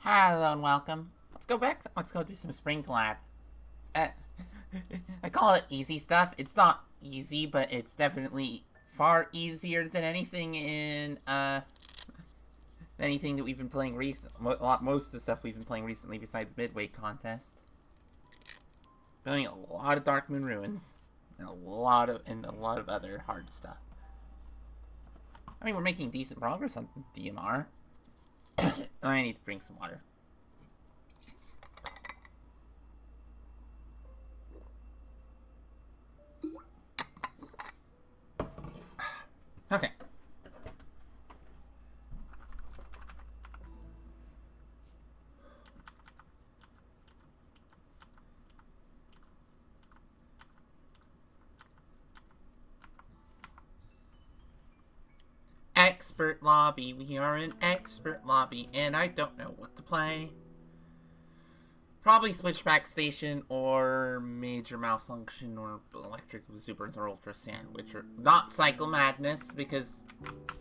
Hello and welcome. Let's go do some spring collab. Uh, I call it easy stuff. It's not easy, but it's definitely far easier than anything that we've been playing recently. Most of the stuff we've been playing recently besides Midway Contest. Building a lot of Dark Moon Ruins. And a lot of other hard stuff. I mean, we're making decent progress on DMR. I need to drink some water. Okay. Expert lobby. We are in expert lobby, and I don't know what to play. Probably Switchback Station or Major Malfunction or Electric Exuberance or Ultra Sandwich or not Cycle Madness because,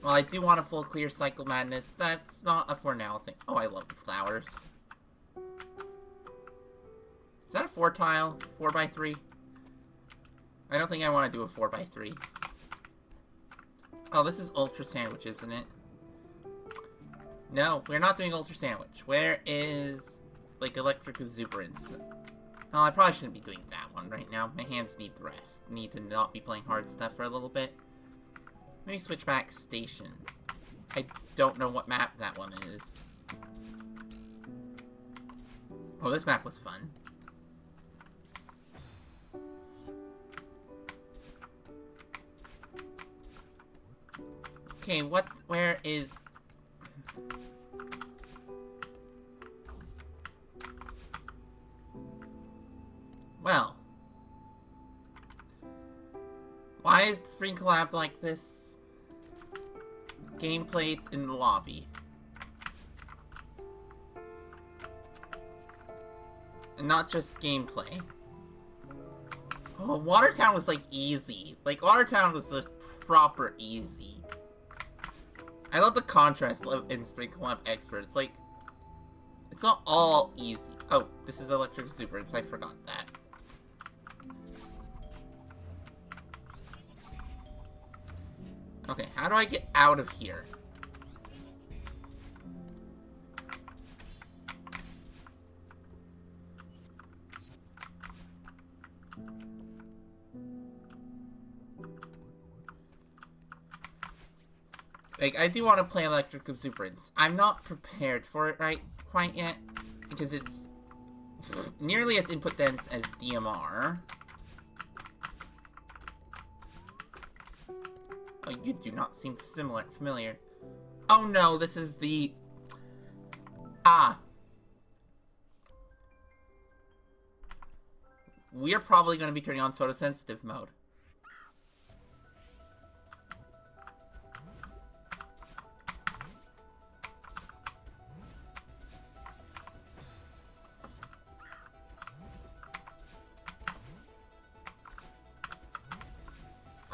well, I do want a full clear Cycle Madness. That's not a for now thing. Oh, I love the flowers. Is that a 4 tile? 4x3? I don't think I want to do a 4x3. Oh, this is Ultra Sandwich, isn't it? No, we're not doing Ultra Sandwich. Where is, like, Electric Exuberance? Oh, I probably shouldn't be doing that one right now. My hands need the rest. Need to not be playing hard stuff for a little bit. Maybe Switchback Station. I don't know what map that one is. Oh, this map was fun. Okay, where is... Well. Why is the Spring Collab like this? Gameplay in the lobby. And not just gameplay. Oh, Watertown was like easy. Like, Watertown was just proper easy. I love the contrast in Spring Collab Expert. It's like, it's not all easy. Oh, this is Electric Exuberance. I forgot that. Okay, how do I get out of here? Like, I do want to play Electric Exuberance. I'm not prepared for it quite yet, because it's nearly as input dense as DMR. Oh, you do not seem familiar. Oh no, this is the... Ah. We're probably going to be turning on photosensitive mode.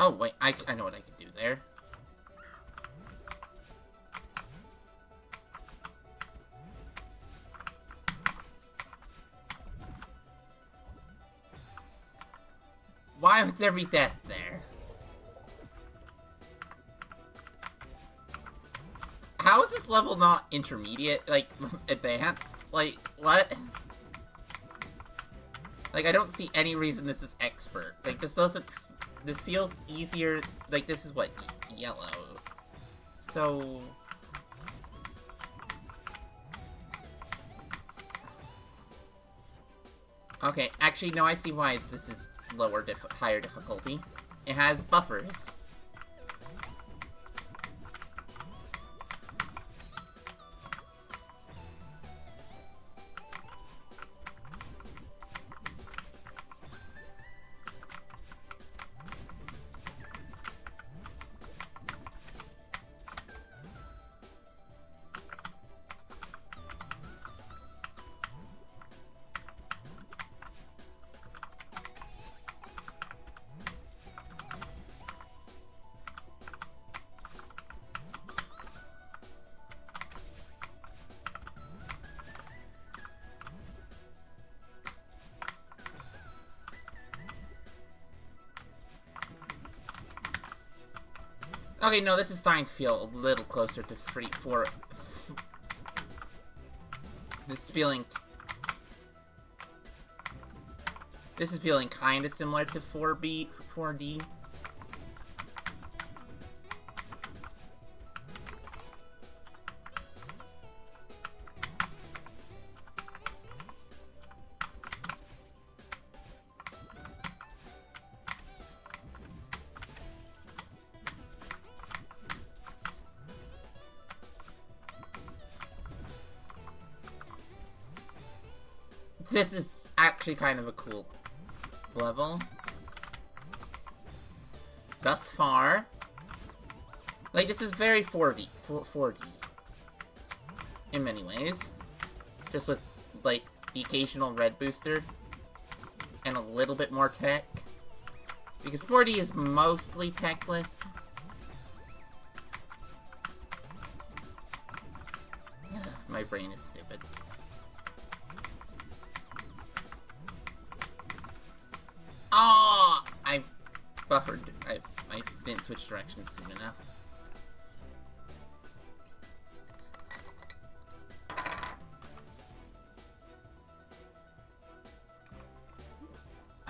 Oh, wait, I know what I can do there. Why would there be death there? How is this level not intermediate? Like, advanced? Like, what? Like, I don't see any reason this is expert. Like, this feels easier. Like, this is what? Yellow. So... Okay, actually, no, I see why this is higher difficulty. It has buffers. Okay, no, this is starting to feel a little closer to this is feeling... This is feeling kind of similar to 4D. This is actually kind of a cool level. Thus far. Like, this is very 4D. In many ways. Just with, like, the occasional red booster. And a little bit more tech. Because 4D is mostly techless. My brain is stupid. Oh! I buffered. I didn't switch directions soon enough.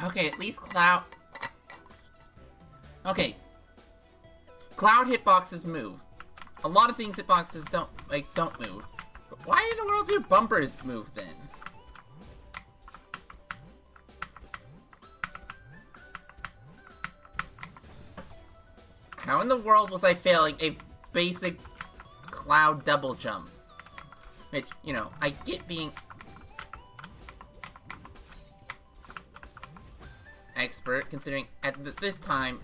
Okay, at least Cloud... Okay. Cloud hitboxes move. A lot of things hitboxes don't move. But why in the world do bumpers move then? How in the world was I failing a basic Cloud double jump? Which, you know, I get being expert, considering at this time,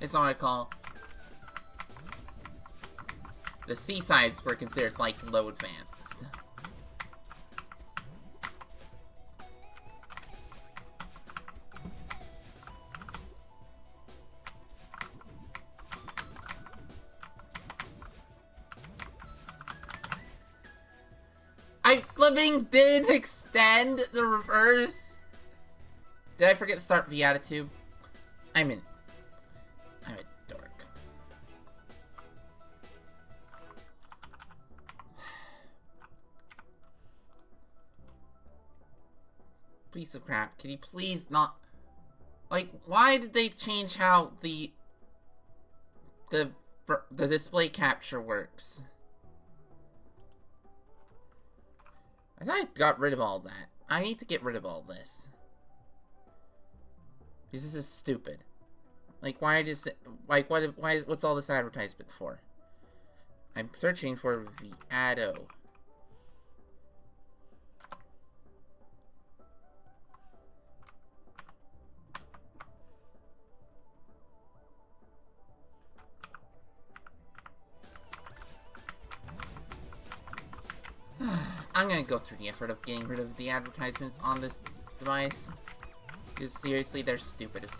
it's what I call the seasides were considered like low advanced. Flipping did extend the reverse. Did I forget to start the attitude? I'm a dork. Piece of crap. Can you please not... Like, why did they change how the display capture works? I thought I got rid of all that. I need to get rid of all this. Because this is stupid. Like, why does it... Like, what's all this advertisement for? I'm searching for Viado. I'm gonna go through the effort of getting rid of the advertisements on this device. Because seriously, they're stupid as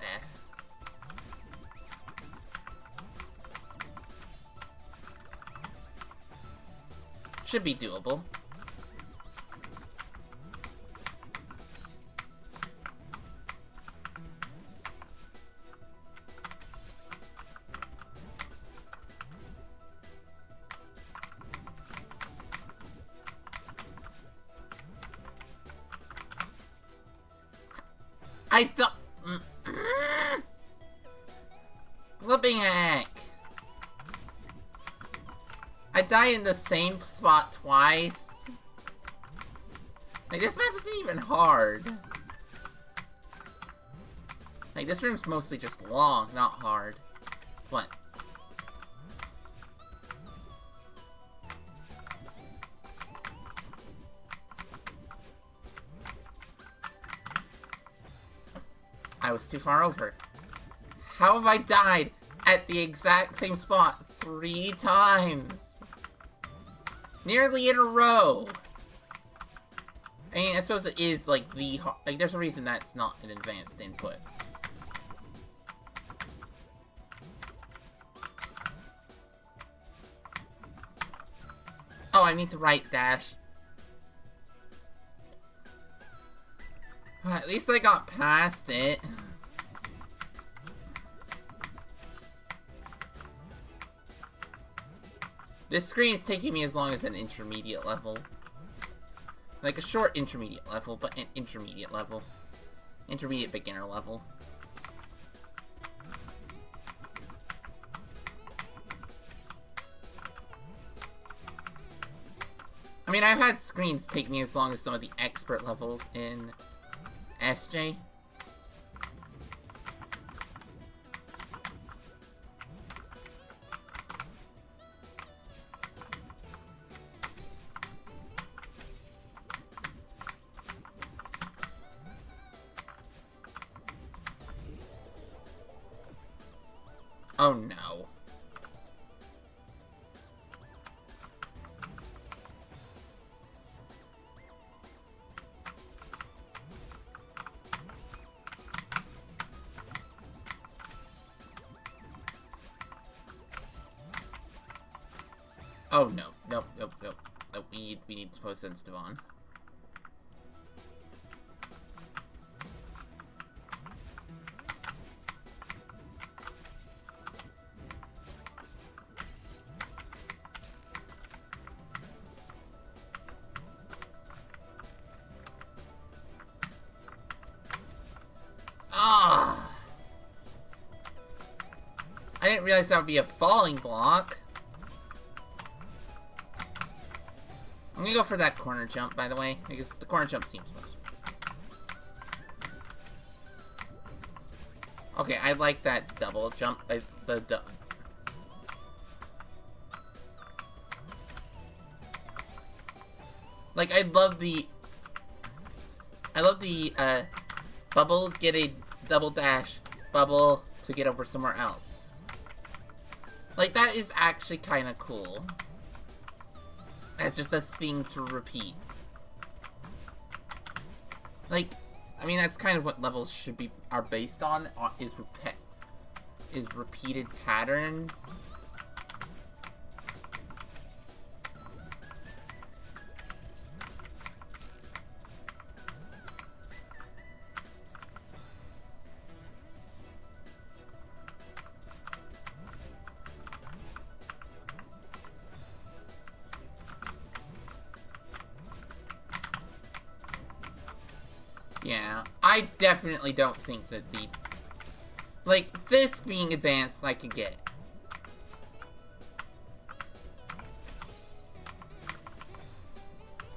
Should be doable. I thought... Flipping heck. I died in the same spot twice. Like, this map isn't even hard. Like, this room's mostly just long, not hard. What? I was too far over. How have I died at the exact same spot 3 times? Nearly in a row. I mean, I suppose it is like like there's a reason that's not an advanced input. Oh, I need to right dash. Well, at least I got past it. This screen is taking me as long as an intermediate level. Like a short intermediate level, but an intermediate level. Intermediate beginner level. I mean, I've had screens take me as long as some of the expert levels in SJ. Oh no. Oh no. Nope, nope, nope. Nope, we need to put sensitive on. Ah! I didn't realize that would be a falling block. I'm gonna go for that corner jump, by the way, because the corner jump seems most. Okay, I like that double jump. Like, I love the bubble, get a double dash, bubble to get over somewhere else. Like, that is actually kind of cool. As just a thing to repeat. Like, I mean, that's kind of what levels are based on, is repeated patterns. Yeah, I definitely don't think that like, this being advanced, I could get.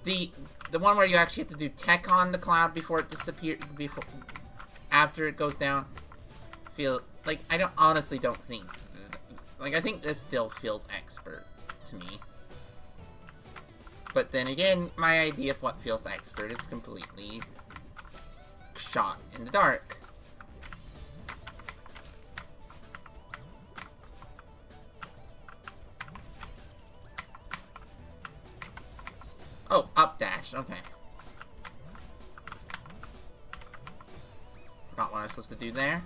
The one where you actually have to do tech on the cloud before it disappears, after it goes down, like, I honestly don't think, like, I think this still feels expert to me. But then again, my idea of what feels expert is completely shot in the dark. Oh, up dash, okay. Forgot what I was supposed to do there.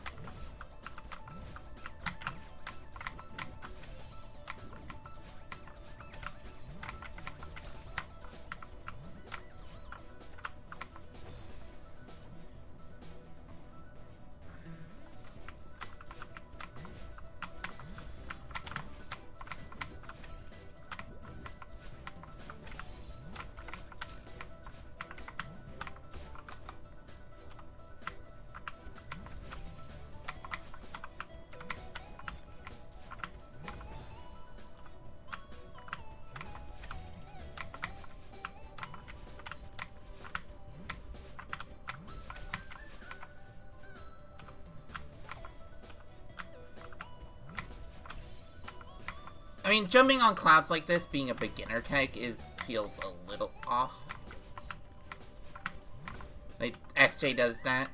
I mean, jumping on clouds like this, being a beginner tech, feels a little off. Like, SJ does that.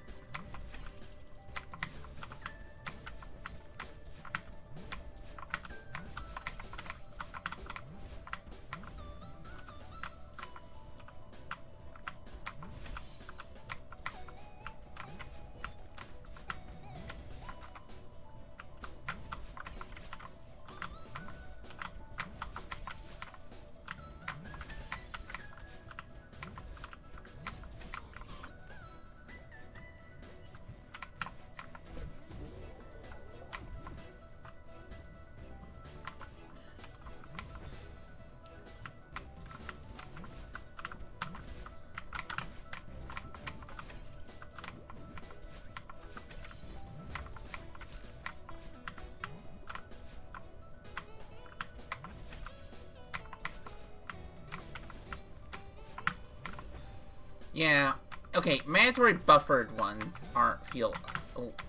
Yeah. Okay, mandatory buffered ones feel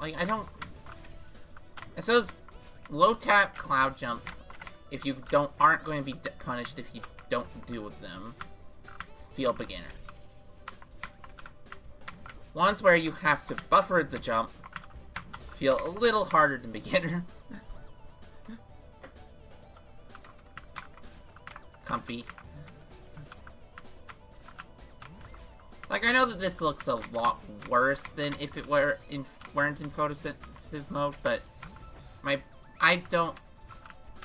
like I don't. It's those low tap cloud jumps. If you aren't going to be punished if you don't do with them. Feel beginner. Ones where you have to buffer the jump feel a little harder than beginner. Comfy. Like, I know that this looks a lot worse than if it weren't in photosensitive mode, but I don't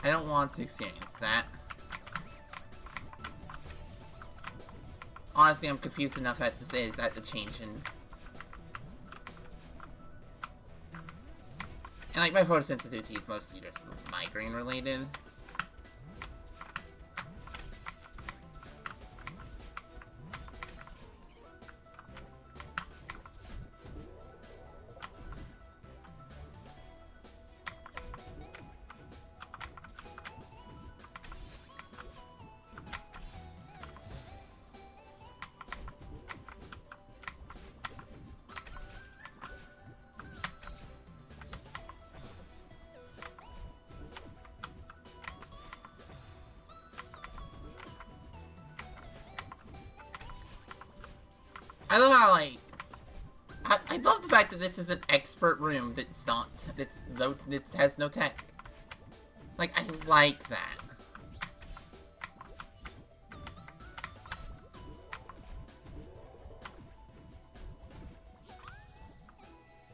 want to experience that. Honestly, I'm confused enough at the change in. And like, my photosensitivity is mostly just migraine related. I love how, like, I love the fact that this is an expert room that has no tech. Like, I like that.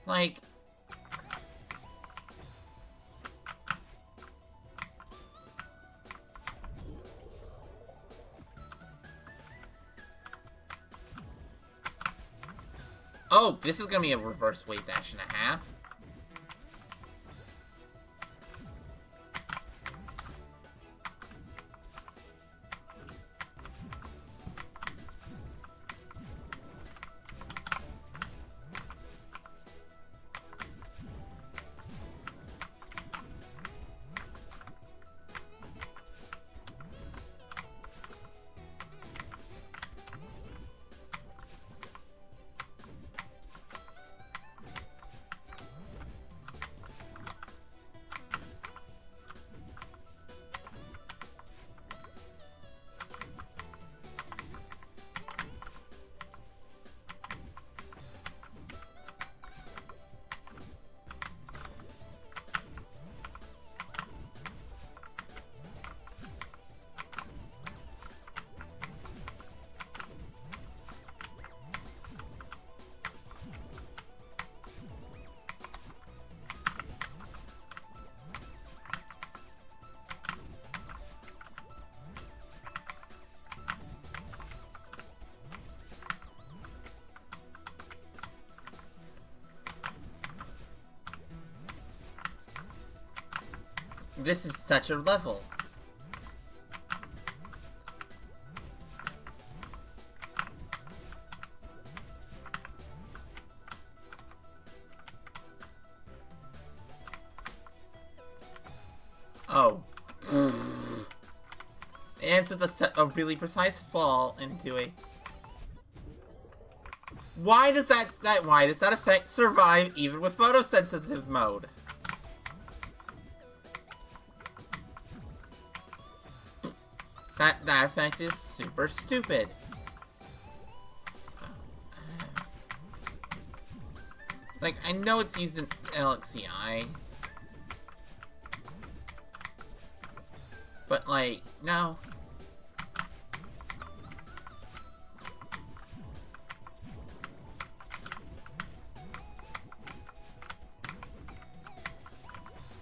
Like, oh, this is gonna be a reverse wave dash and a half. This is such a level. Oh. Answer a really precise fall into a. Why does that effect survive even with photosensitive mode? That effect is super stupid. Like, I know it's used in LXCI. But, like, no.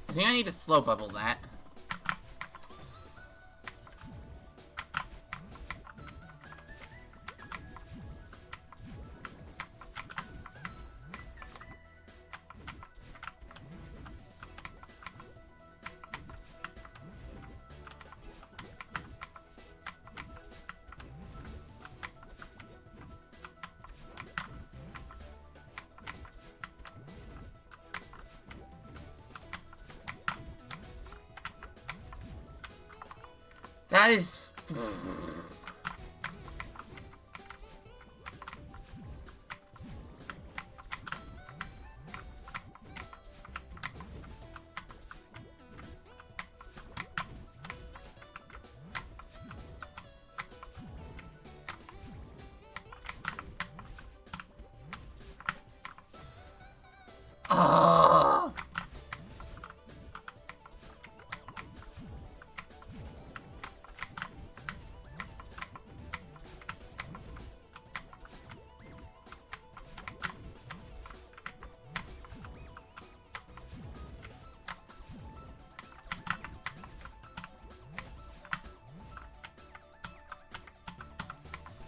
I think I need to slow bubble that. That is...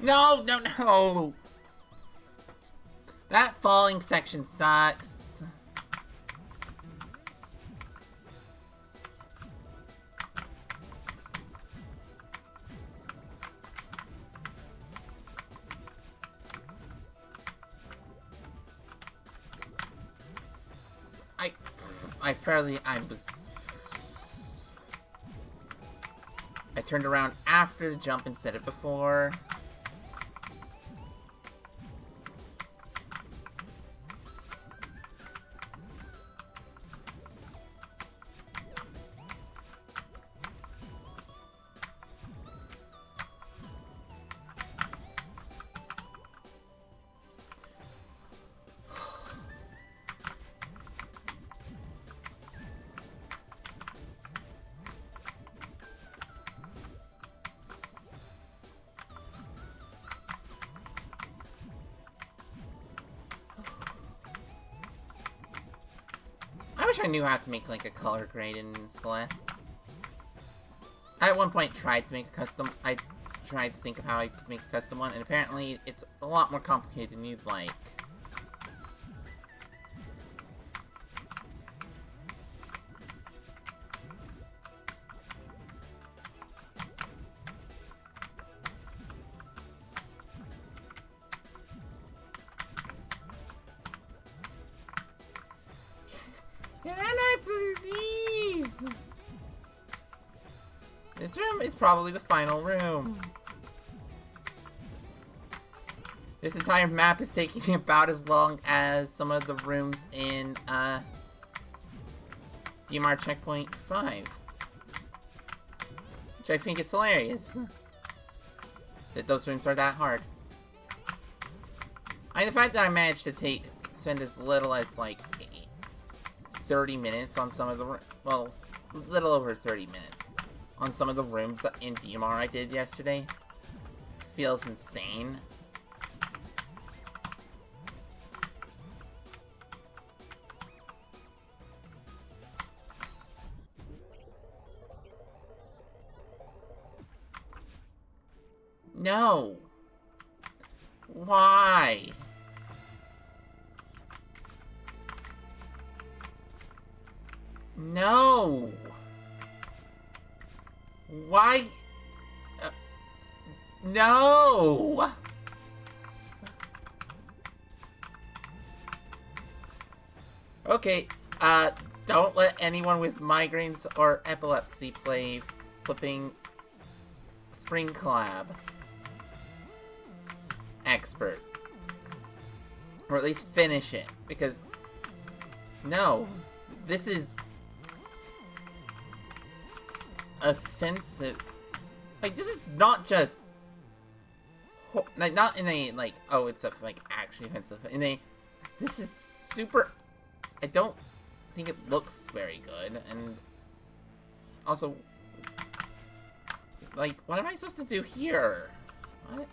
No, no, no! That falling section sucks. I turned around after the jump instead of before. I wish I knew how to make like a color grade in Celeste. I at one point tried to make a custom. I tried to think of how I could make a custom one, and apparently it's a lot more complicated than you'd like. Can I please? This room is probably the final room. This entire map is taking about as long as some of the rooms in DMR Checkpoint 5. Which I think is hilarious. That those rooms are that hard. I mean, the fact that I managed to spend as little as like 30 minutes on some of the, well, a little over 30 minutes on some of the rooms in DMR I did yesterday feels insane. No. Why? No. Why? No. Okay, don't let anyone with migraines or epilepsy play flipping Spring Collab. Expert. Or at least finish it, because no, this is offensive. Like, this is not just like, not in a like, oh, it's a like actually offensive, in a, this is super, I don't think it looks very good. And also, like, what am I supposed to do here? What?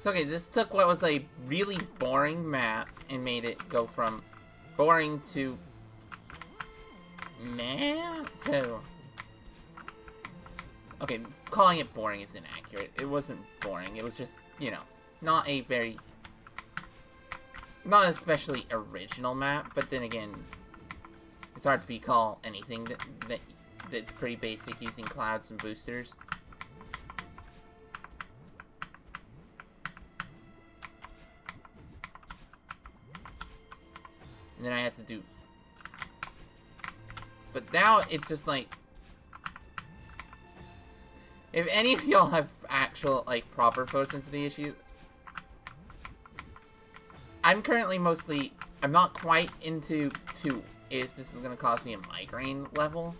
So, okay, this took what was a really boring map and made it go from boring to meh to... Okay, calling it boring is inaccurate. It wasn't boring. It was just, you know, not a very... not an especially original map, but then again, it's hard to call anything that's pretty basic using clouds and boosters. And then I had to do... But now it's just like... If any of y'all have actual, like, proper posts into the issues... I'm currently mostly... I'm not quite into is this gonna cause me a migraine level.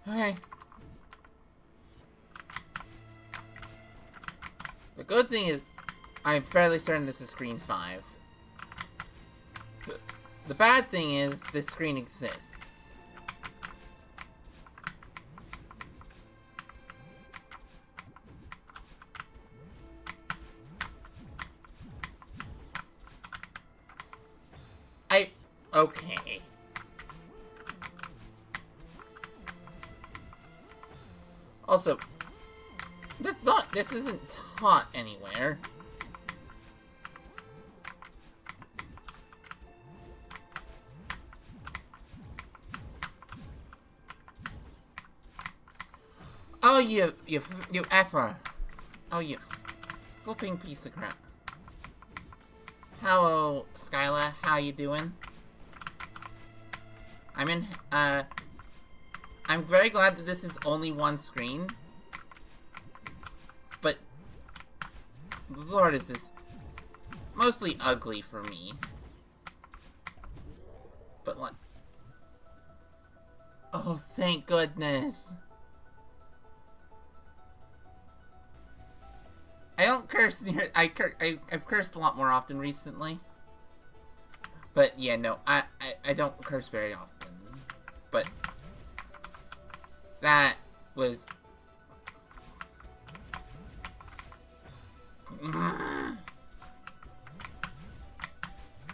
Okay. The good thing is, I'm fairly certain this is screen 5. The bad thing is, this screen exists. Okay. Also, this isn't taught anywhere. Oh, you effer. Oh, you flipping piece of crap. Hello, Skyla. How you doing? I'm very glad that this is only one screen. But, Lord, is this mostly ugly for me. But what? Oh, thank goodness. I don't curse near. I've cursed a lot more often recently. But yeah, no, I don't curse very often. But that was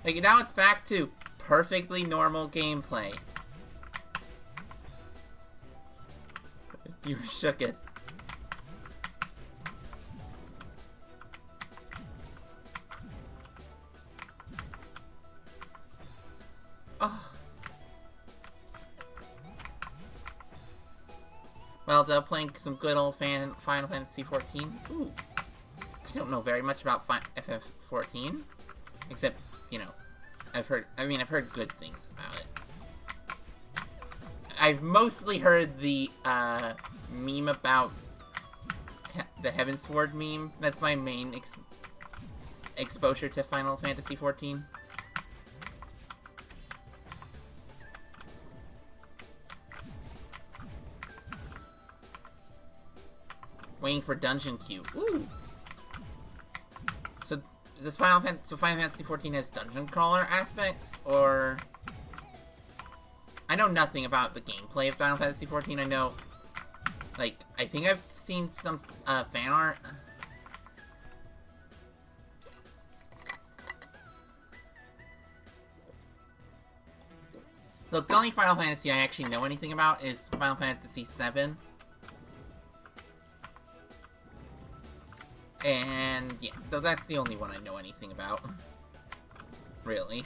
like, now it's back to perfectly normal gameplay. You shooketh. Oh. Well, playing some good old Final Fantasy 14. Ooh. I don't know very much about FF14. Except, you know, I've heard good things about it. I've mostly heard the, meme about the Heavensward meme. That's my main exposure to Final Fantasy 14. Waiting for dungeon queue. Ooh. So does Final Fantasy 14 has dungeon crawler aspects, or? I know nothing about the gameplay of Final Fantasy 14. I know, like, I think I've seen some fan art. Look, the only Final Fantasy I actually know anything about is Final Fantasy 7. And, yeah, though that's the only one I know anything about. Really.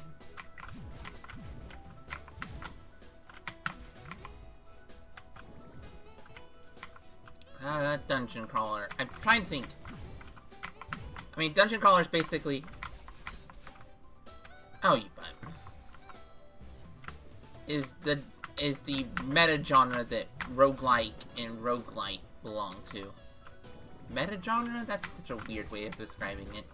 Dungeon crawler. I'm trying to think. I mean, dungeon crawler is basically... Oh, you butt. Is the meta genre that roguelike and roguelite belong to. Meta genre? That's such a weird way of describing it.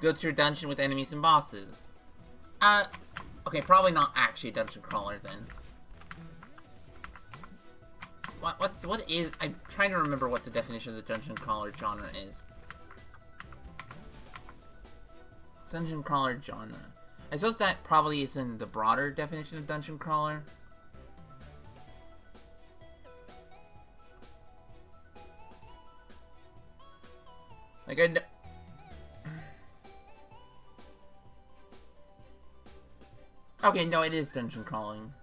Go to your dungeon with enemies and bosses. Okay, probably not actually a dungeon crawler then. What is... I'm trying to remember what the definition of the dungeon crawler genre is. Dungeon crawler genre. I suppose that probably is in the broader definition of dungeon crawler. Like, okay, no, it is dungeon crawling.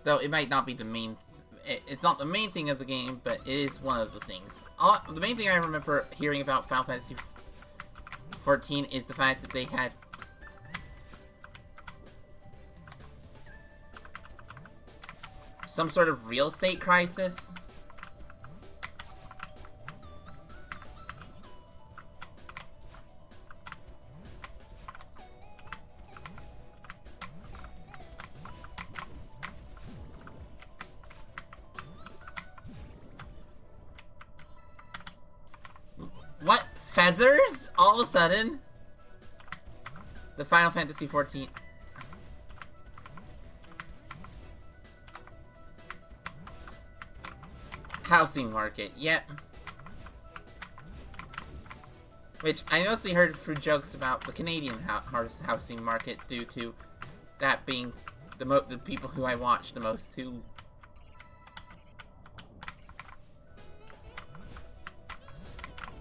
Though it might not be the main... It's not the main thing of the game, but it is one of the things. The main thing I remember hearing about Final Fantasy 14 is the fact that they had... Some sort of real estate crisis? What? Feathers? All of a sudden? The Final Fantasy XIV. Housing market, yep. Which I mostly heard through jokes about the Canadian housing market due to that being the people who I watch the most who...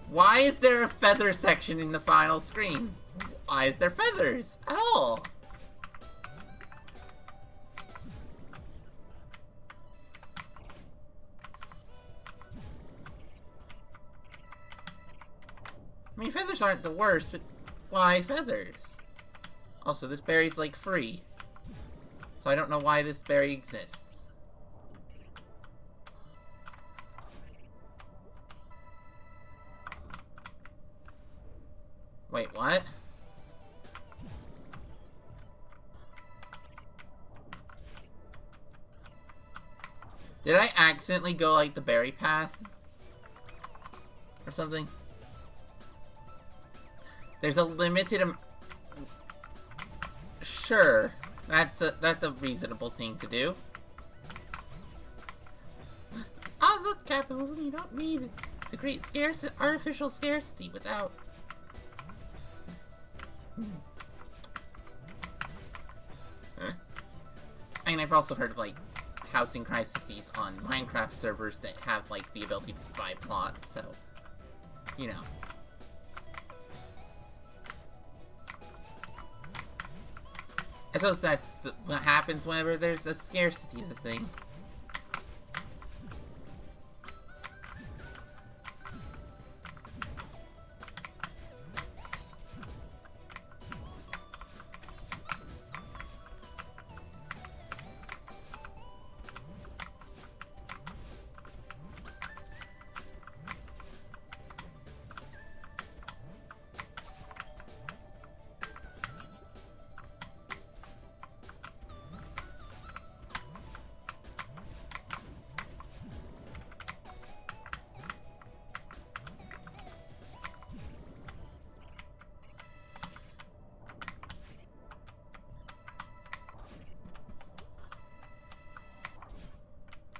Why is there a feather section in the final screen? Why is there feathers at all? I mean, feathers aren't the worst, but why feathers? Also, this berry's, like, free. So I don't know why this berry exists. Wait, what? Did I accidentally go, like, the berry path? Or something? There's a limited Sure. That's a reasonable thing to do. Oh, look, capitalism, you don't need to create artificial scarcity without... I mean, I've also heard of, like, housing crises on Minecraft servers that have, like, the ability to buy plots, so... You know. I suppose that's what happens whenever there's a scarcity of a thing.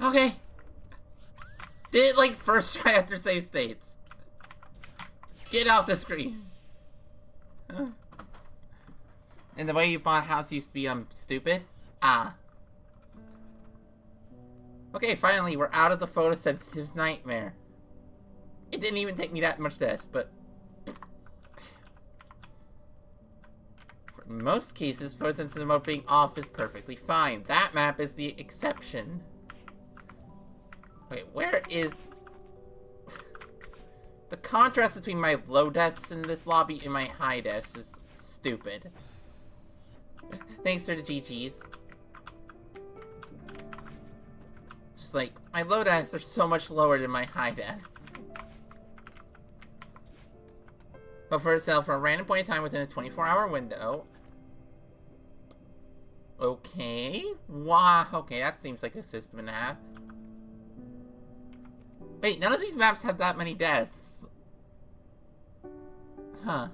Okay. Did it, like, first try after save states. Get off the screen. Huh. And the way you bought a house used to be, stupid? Ah. Okay, finally, we're out of the photosensitive's nightmare. It didn't even take me that much death, but... In most cases, photosensitive mode being off is perfectly fine. That map is the exception. Wait, where is... The contrast between my low deaths in this lobby and my high deaths is stupid. Thanks to the GGs. Just like, my low deaths are so much lower than my high deaths. But for itself, for a random point in time within a 24-hour window... Okay. Wow. Okay, that seems like a system and a half. Wait, none of these maps have that many deaths. Huh.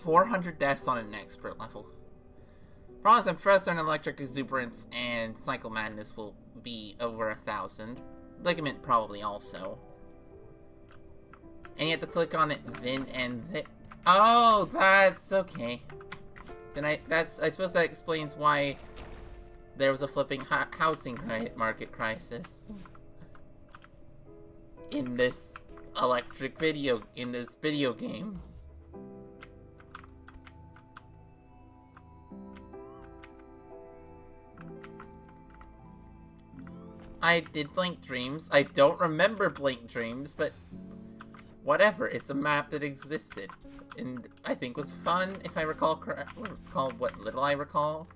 $400 deaths on an expert level. Promise I'm Professor and Electric Exuberance and Cycle Madness will be over 1,000. Ligament probably also. And you have to click on it then and then. Oh, that's okay. Then I suppose that explains why there was a flipping housing market crisis in this video game. I did Blink Dreams. I don't remember Blink Dreams, but whatever. It's a map that existed. and I think was fun, if I recall what little I recall.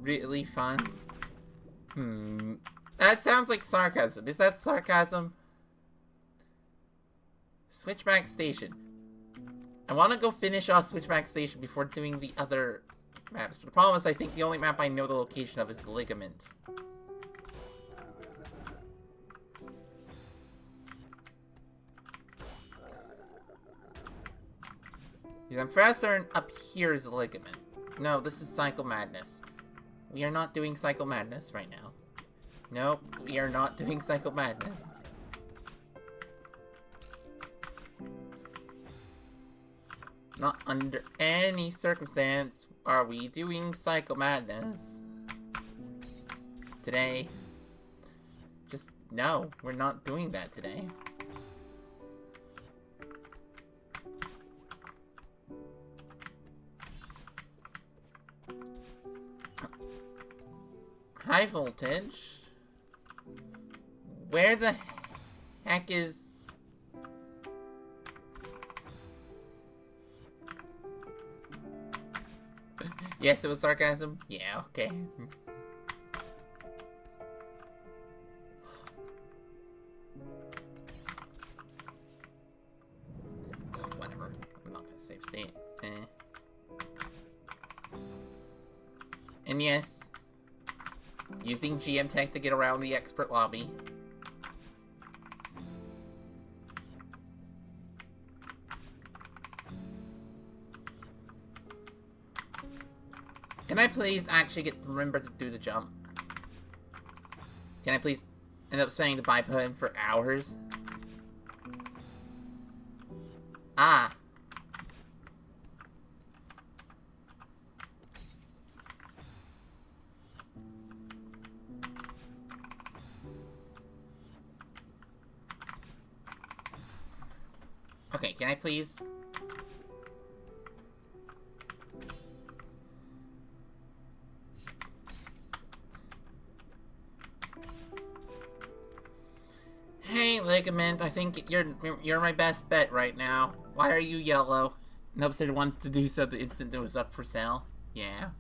Really fun. That sounds like sarcasm. Is that sarcasm? Switchback Station. I want to go finish off Switchback Station before doing the other maps. But the problem is I think the only map I know the location of is Ligament. I'm fairly certain up here is Ligament. No, this is Cycle Madness. We are not doing Cycle Madness right now. Nope, we are not doing Cycle Madness. Not under any circumstance are we doing Cycle Madness. Today. Just, no, we're not doing that today. High voltage? Where the heck is... Yes, it was sarcasm? Yeah, okay. Whatever. I'm not gonna save state. And yes, using GM Tech to get around the expert lobby. Can I please actually remember to do the jump? Can I please end up staying to bipod him for hours? Ah. Okay, can I please? Hey, Ligament, I think you're my best bet right now. Why are you yellow? Nope, said wanted to do so the instant it was up for sale. Yeah.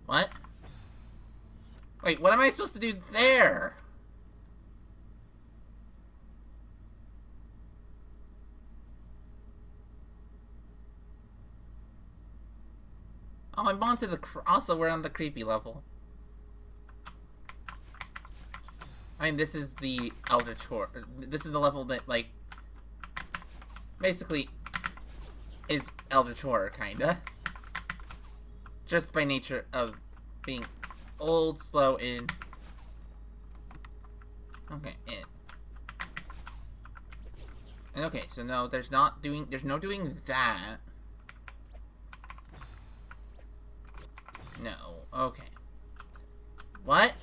What? Wait, what am I supposed to do there? Oh, I'm onto the... Also, we're on the creepy level. I mean, this is the Elder Tour. This is the level that, like... basically... is Elder Tour, kinda. Just by nature of being old, slow, and... Okay, and okay, so no, there's no doing that. No, okay. What?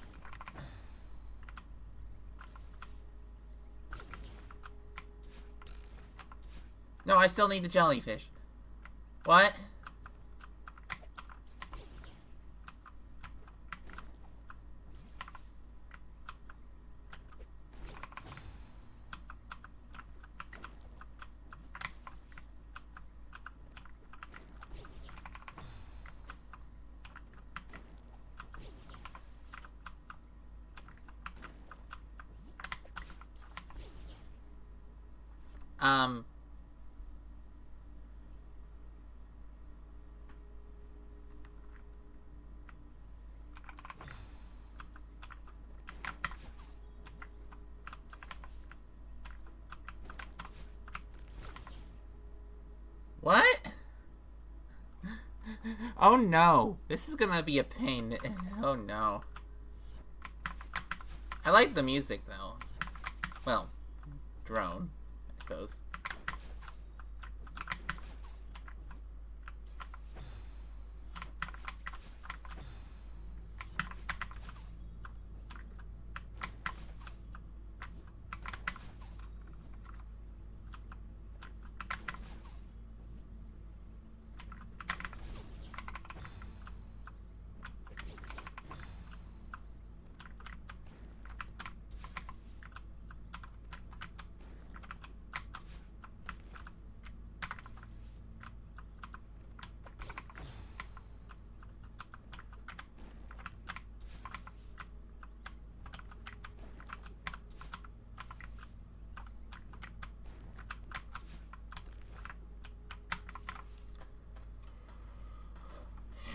No, I still need the jellyfish. What? What? Oh no, this is gonna be a pain. Oh no. I like the music though. Well, drone, I suppose.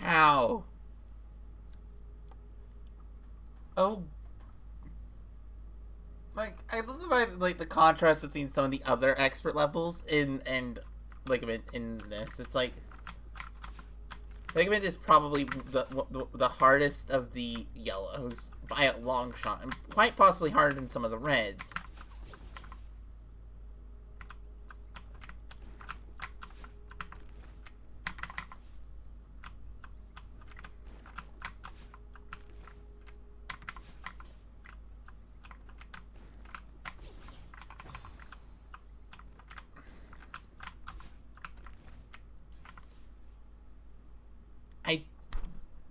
How? Oh, like I love like the contrast between some of the other expert levels and like in this. It's like Ligament is probably the hardest of the yellows by a long shot, and quite possibly harder than some of the reds.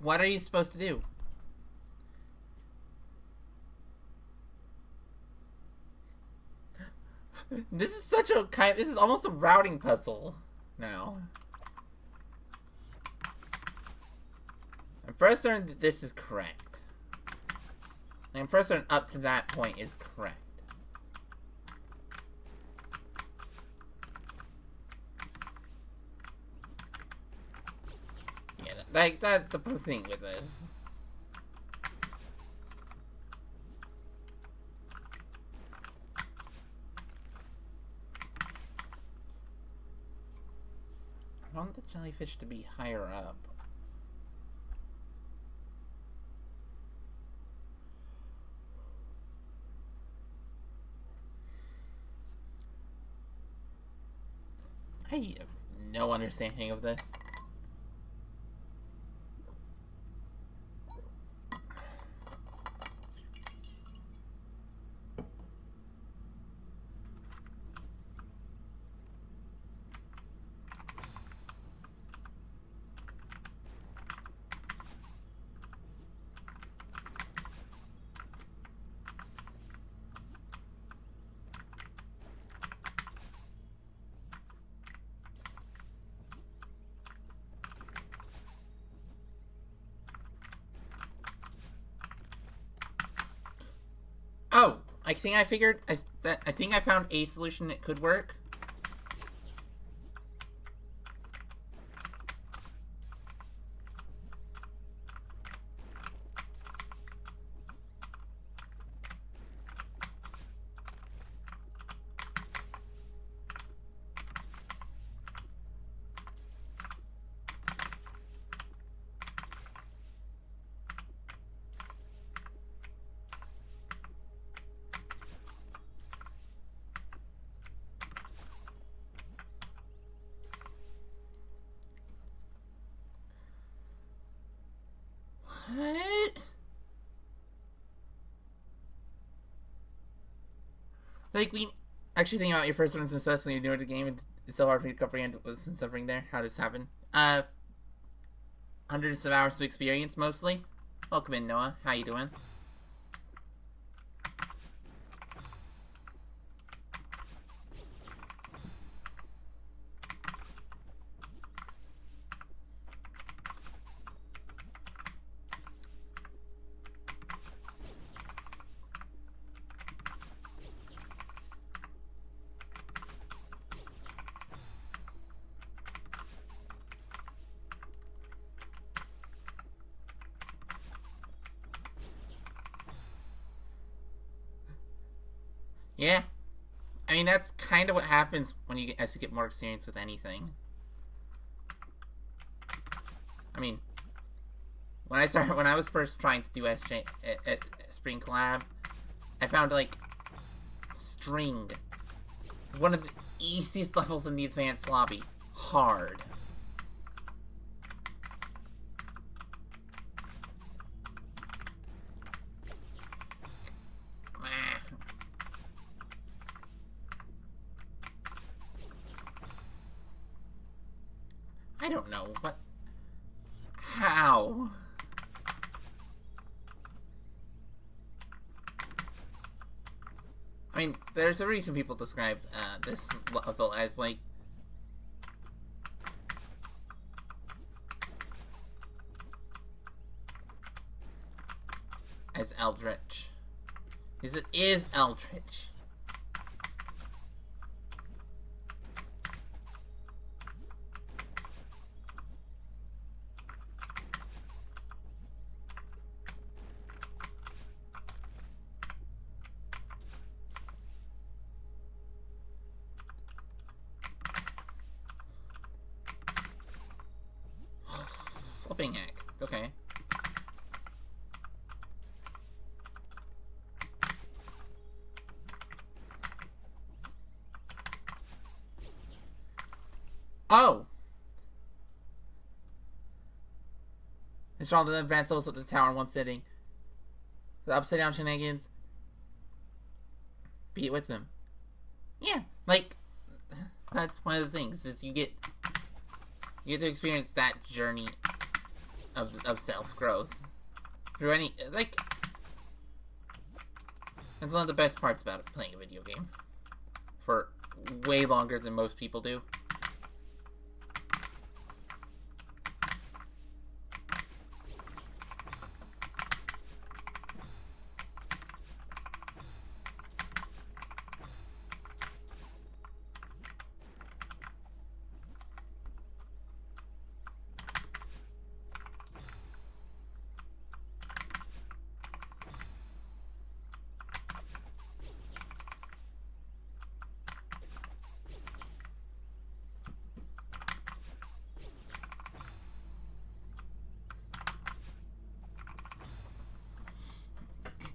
What are you supposed to do? This is such a this is almost a routing puzzle now. I'm first certain that this is correct. I'm first certain up to that point is correct. Yeah, like that's the thing with this. I want the jellyfish to be higher up. I have no understanding of this. Oh, I think I figured. I think I found a solution that could work. What? Like, we actually think about your first one success when you're new at the game, and it's so hard for you to comprehend what was suffering there. How did this happen? Hundreds of hours of experience, mostly. Welcome in, Noah. How you doing? Yeah. I mean, that's kind of what happens when you as you get more experience with anything. I mean, when I was first trying to do SJ at Spring Collab, I found like string one of the easiest levels in the advanced lobby. Hard. I don't know, but how? I mean, there's a reason people describe this level as like as eldritch, because it is eldritch. Flipping heck. Okay. Oh! Install the advanced levels of the tower in one sitting. The upside down shenanigans. Be it with them. Yeah, like, that's one of the things, is you get to experience that journey of self-growth through any, like, that's one of the best parts about playing a video game for way longer than most people do.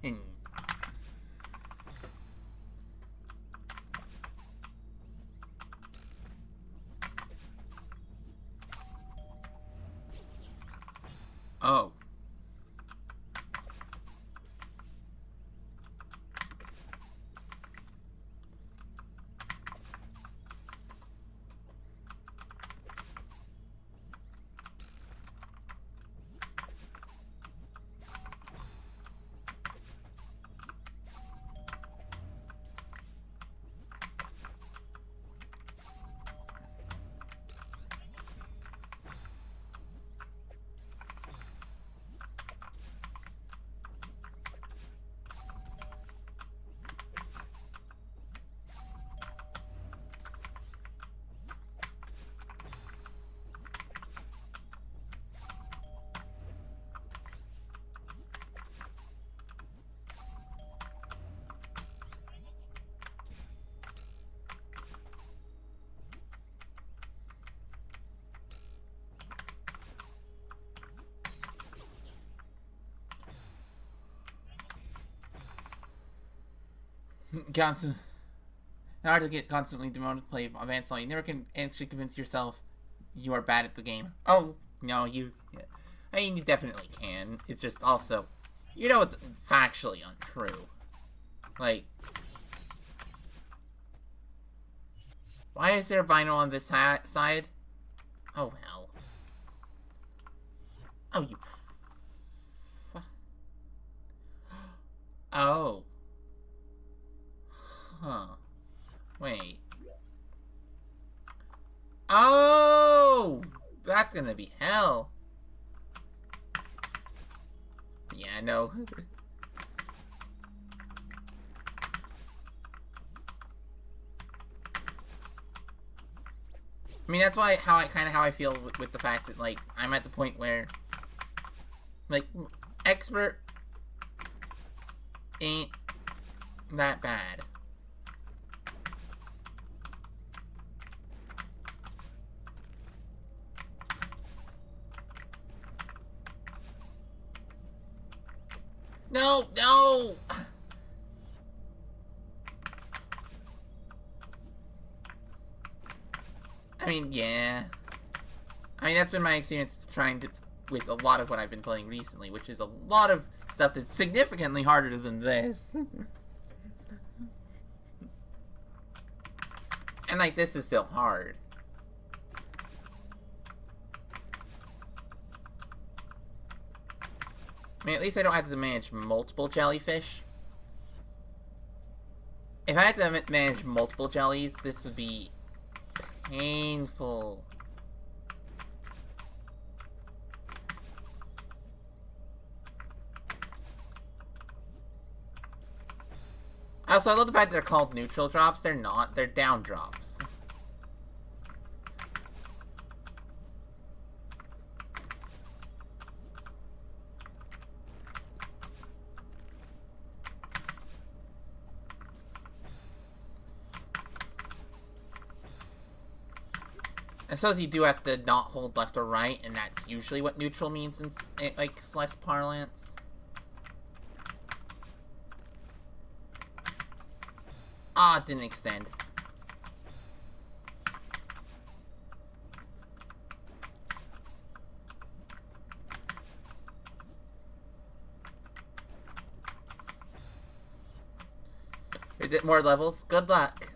And oh. Constant. In order to get constantly demoted to play advanced level, you never can actually convince yourself you are bad at the game. Oh, no, you... I mean, you definitely can. It's just also... You know it's factually untrue. Like... Why is there vinyl on this side? Oh, hell. Oh, you... Oh. Huh. Wait. Oh! That's gonna be hell. Yeah, no. I mean, that's why how I feel with the fact that, like, I'm at the point where, like, expert ain't that bad. No, no! I mean, yeah. I mean, that's been my experience trying to, with a lot of what I've been playing recently, which is a lot of stuff that's significantly harder than this. And, like, this is still hard. I mean, at least I don't have to manage multiple jellyfish. If I had to manage multiple jellies, this would be painful. Also, I love the fact that they're called neutral drops. They're not. They're down drops. suppose you do have to not hold left or right, and that's usually what neutral means in, like, Celeste parlance. Ah, it didn't extend. We did more levels. Good luck.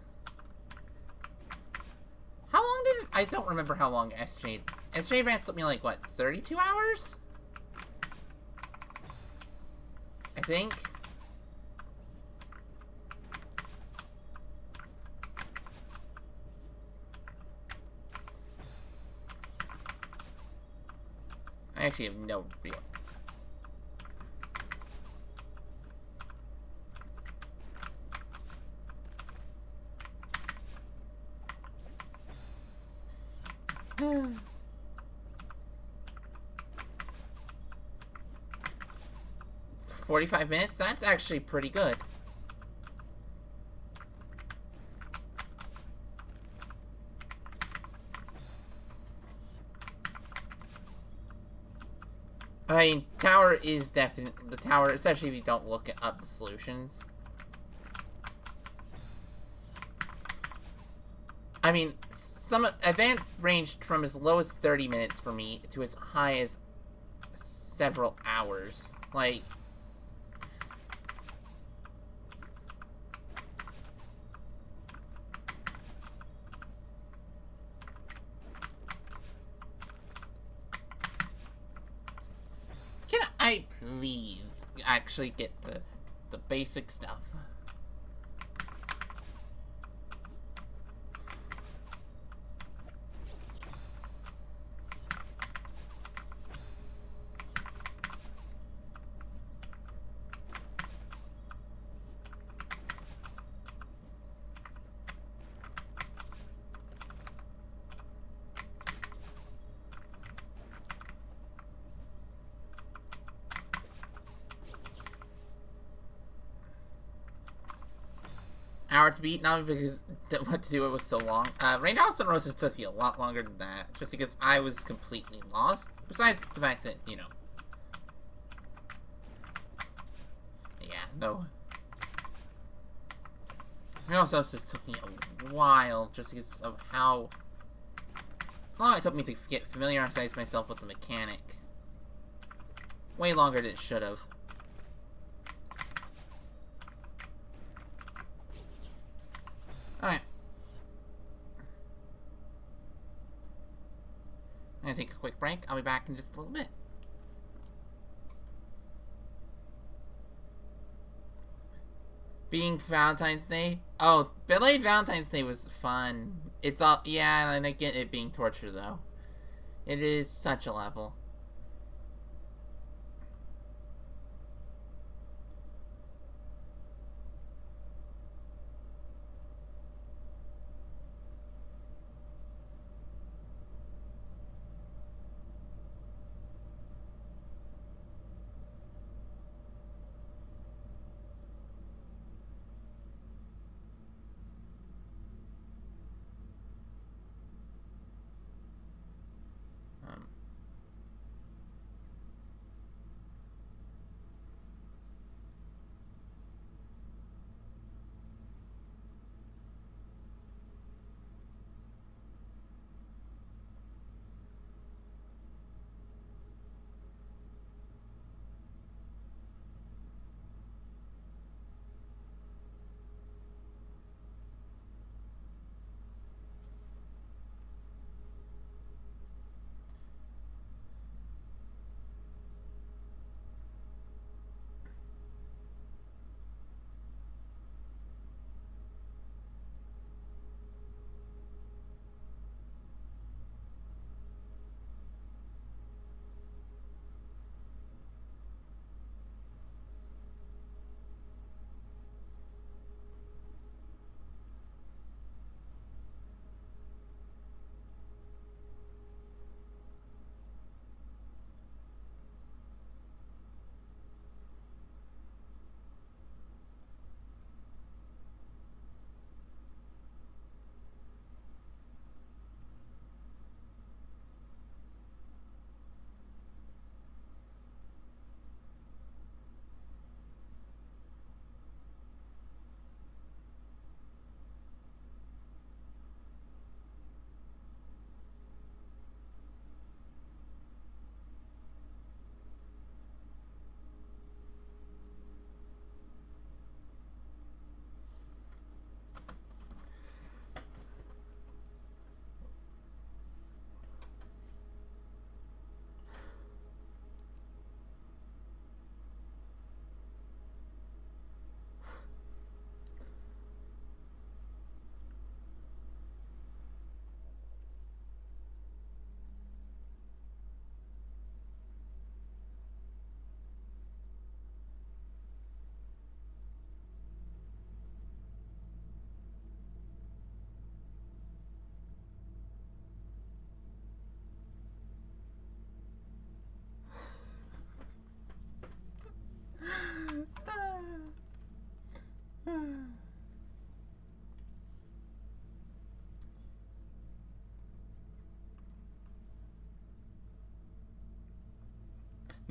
How long did it... I don't remember how long SJ Advance took me, like, what, 32 hours? I think. I actually have no real... 45 minutes? That's actually pretty good. I mean, tower is definitely... The tower, especially if you don't look up the solutions. I mean, some advanced ranged from as low as 30 minutes for me to as high as several hours. Like... Can I please actually get the basic stuff? Hour to beat, not because what to do it was so long. Raindrops and Roses took me a lot longer than that, just because I was completely lost. Besides the fact that, you know... Yeah, no. Raindrops and Roses took me a while, just because of how long it took me to get familiarize myself with the mechanic. Way longer than it should have. Alright. I'm gonna take a quick break. I'll be back in just a little bit. Being Valentine's Day? Oh, Delayed Valentine's Day was fun. It's all... Yeah, and I get it being torture, though. It is such a level.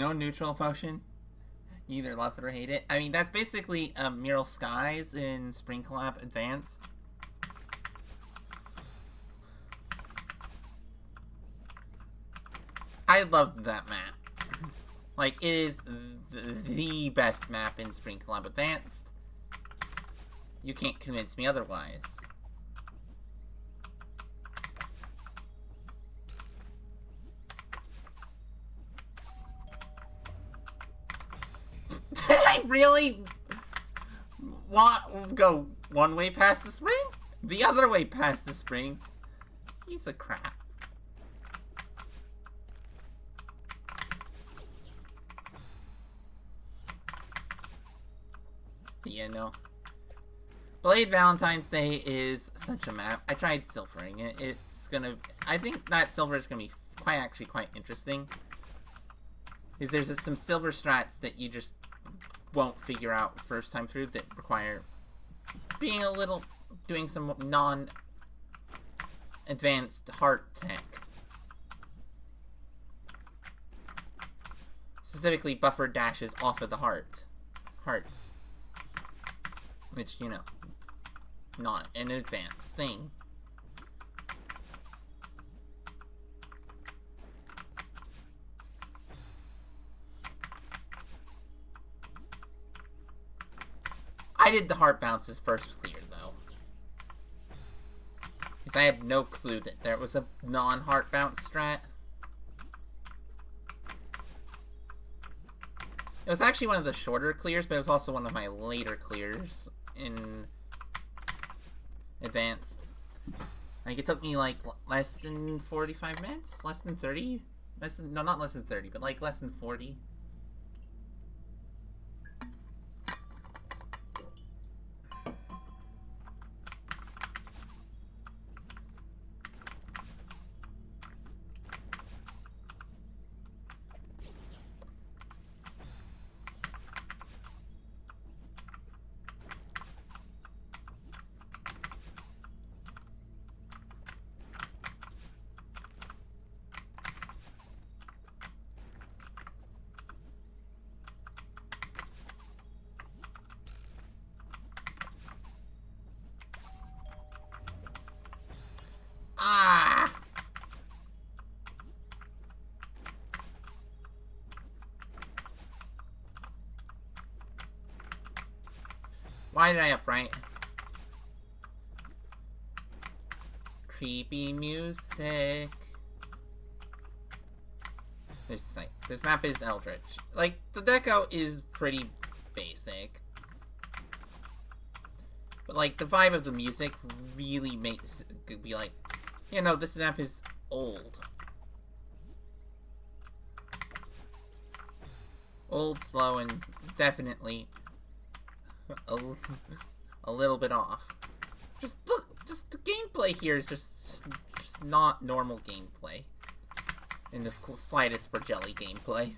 No neutral emotion. You either love it or hate it. I mean, that's basically Mural Skies in Spring Collab Advanced. I loved that map. Like, it is the best map in Spring Collab Advanced. You can't convince me otherwise. Did I really go one way past the spring? The other way past the spring? Piece of crap. Yeah, no. Blade Valentine's Day is such a map. I tried silvering it. It's gonna... I think that silver is gonna be actually quite interesting. Because there's some silver strats that you just won't figure out first time through that require being a little... doing some non-advanced heart tech. Specifically buffered dashes off of the hearts. Which, you know, not an advanced thing. I did the heart bounces first clear, though. Because I had no clue that there was a non-heart bounce strat. It was actually one of the shorter clears, but it was also one of my later clears in Advanced. Like, it took me, like, less than 45 minutes? Less than 30? No, not less than 30, but, like, less than 40. Ah! Why did I upright? Creepy music. This map is Eldritch. Like, the deco is pretty basic. But, like, the vibe of the music really makes it be like, you know, this map is old. Old, slow, and definitely a little bit off. Just look, just the gameplay here is just not normal gameplay. In the slightest for jelly gameplay.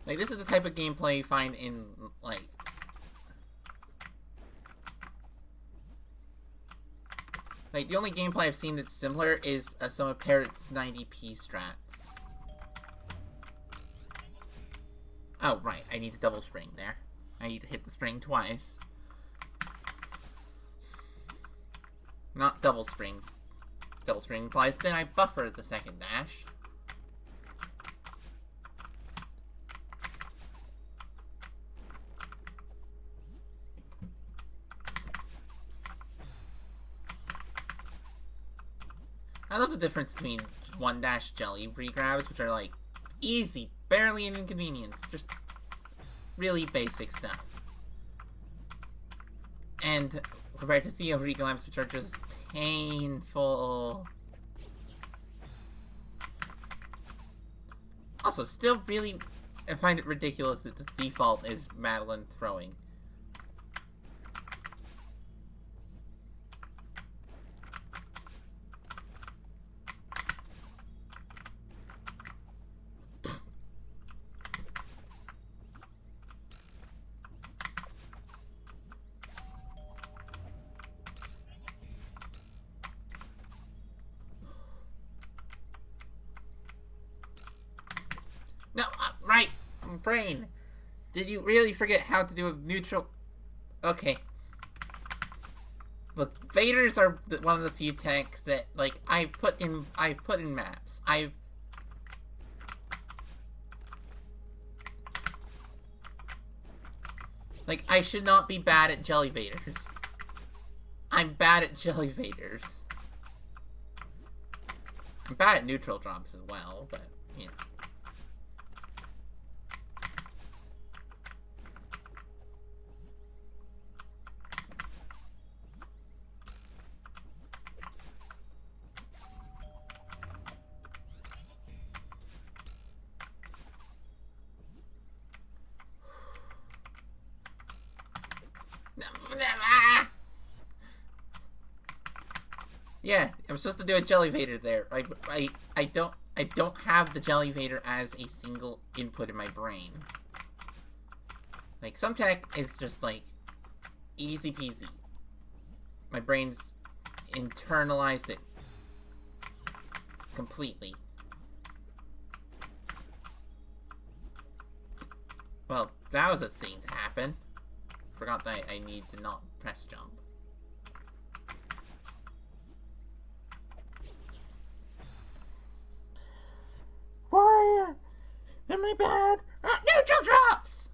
Like, this is the type of gameplay you find in, like... Like, the only gameplay I've seen that's similar is some of Parrot's 90p strats. Oh, right, I need to double spring there. I need to hit the spring twice. Not double spring. Double spring implies then I buffer the second dash. I love the difference between one dash jelly regrabs, which are like easy, barely an inconvenience, just really basic stuff. And compared to Theo reglams, which are just painful. Also, still really, I find it ridiculous that the default is Madeline throwing. brain. Did you really forget how to do a neutral... Okay. Look, Vaders are one of the few tanks that, like, I put in maps. Like, I should not be bad at Jelly Vaders. I'm bad at Jelly Vaders. I'm bad at neutral drops as well, but, you know. Yeah, I'm supposed to do a Jelly Vader there. I don't have the Jelly Vader as a single input in my brain. Like, some tech is just like easy peasy. My brain's internalized it completely. Well, that was a thing to happen. Forgot that I need to not press jump. Why am I bad at neutral drops?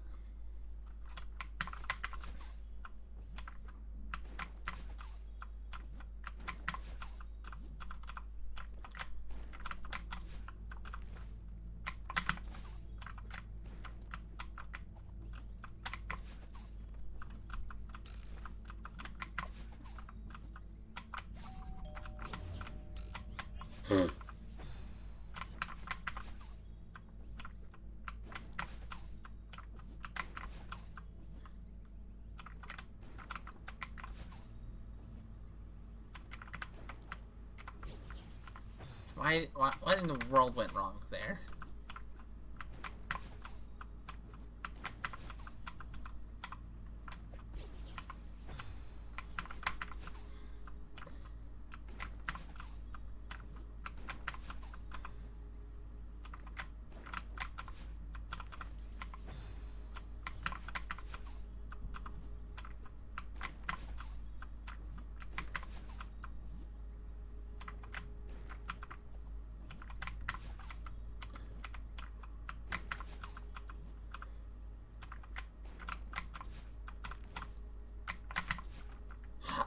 What in the world went wrong there?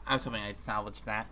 I was hoping I'd salvage that.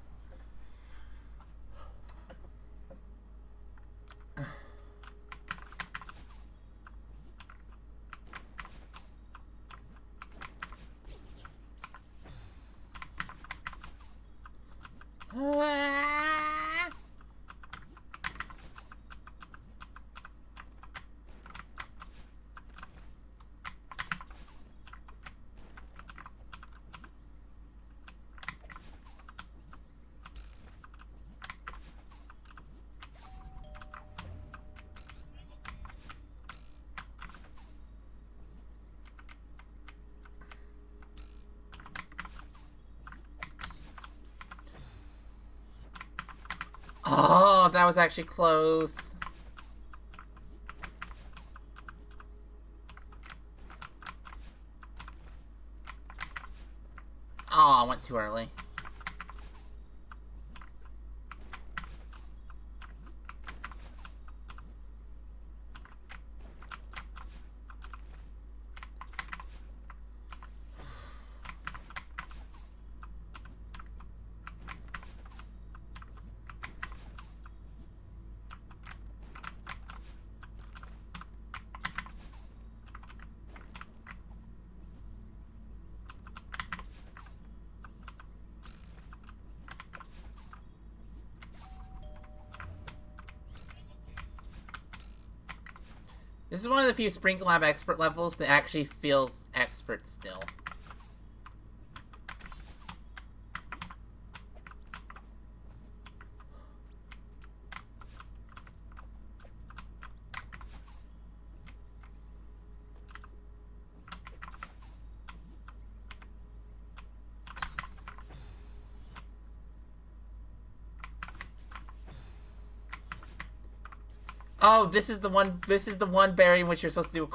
Oh, that was actually close. Oh, I went too early. This is one of the few Sprinkle Lab expert levels that actually feels expert still. Oh, this is the one. This is the one berry in which you're supposed to do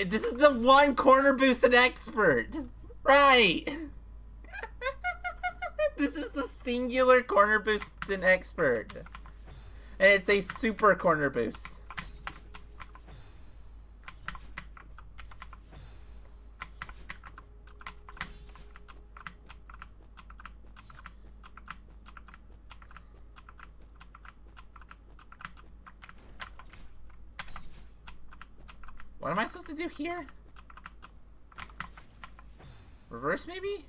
this is the one corner boosted expert, right? This is the singular corner boosted expert, and it's a super corner boost. What am I supposed to do here? Reverse, maybe?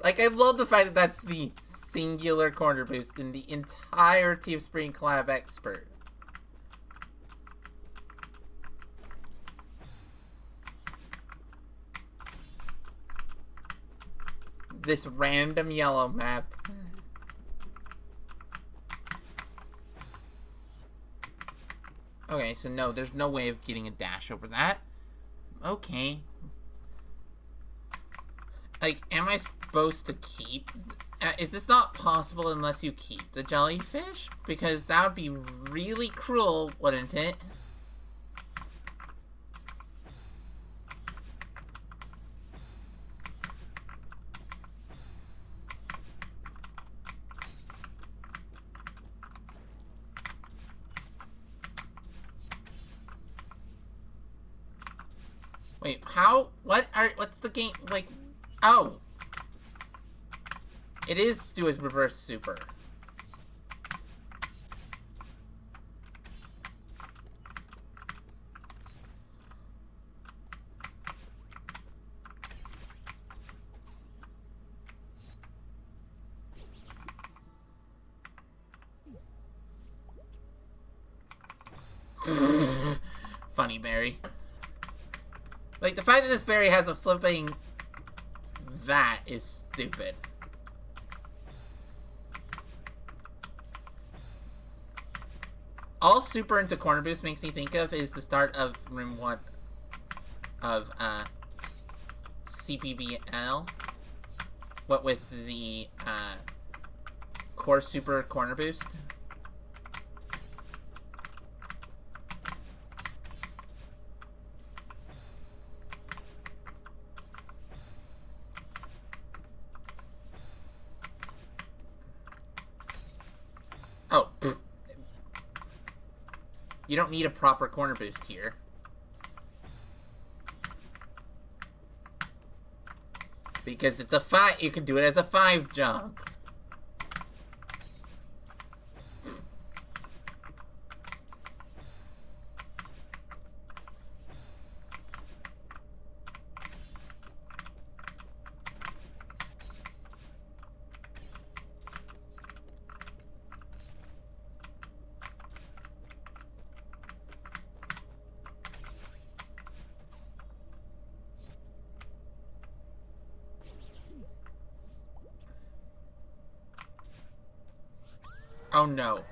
Like, I love the fact that that's the singular corner boost in the entirety of Spring Collab Expert. This random yellow map. Okay, so no, there's no way of getting a dash over that. Okay. Like, am I supposed to keep... is this not possible unless you keep the jellyfish? Because that would be really cruel, wouldn't it? Wait, how? What's the game? Like, oh. It is do his reverse super. Funny berry. Like, the fact that this berry has a flipping... that is stupid. All super into corner boost makes me think of is the start of room 1 of CPBL. What with the core super corner boost. Oh, you don't need a proper corner boost here. Because it's a 5, you can do it as a 5 jump. Oh no.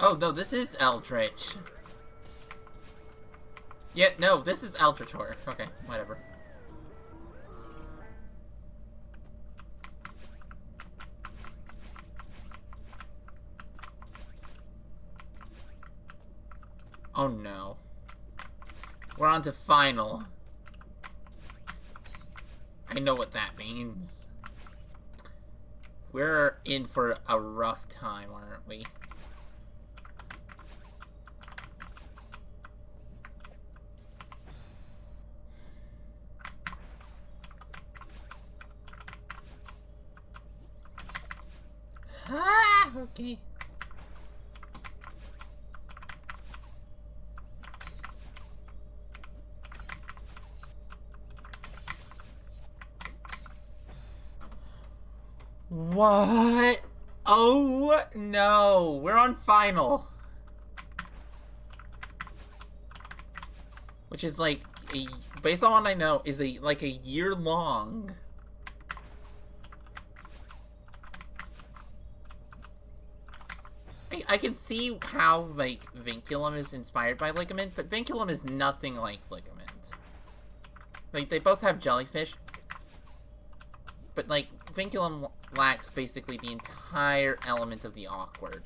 Oh no, this is Eldritch. Yeah, no, this is Eldritch Horror. Okay, whatever. Oh no. We're on to final. I know what that means. We're in for a rough time, aren't we? Ah, okay. What? Oh no, we're on final. which is like based on what I know, is like a year long. I can see how like Vinculum is inspired by Ligament, but Vinculum is nothing like Ligament. Like they both have jellyfish, but like Vinculum lacks basically the entire element of the awkward.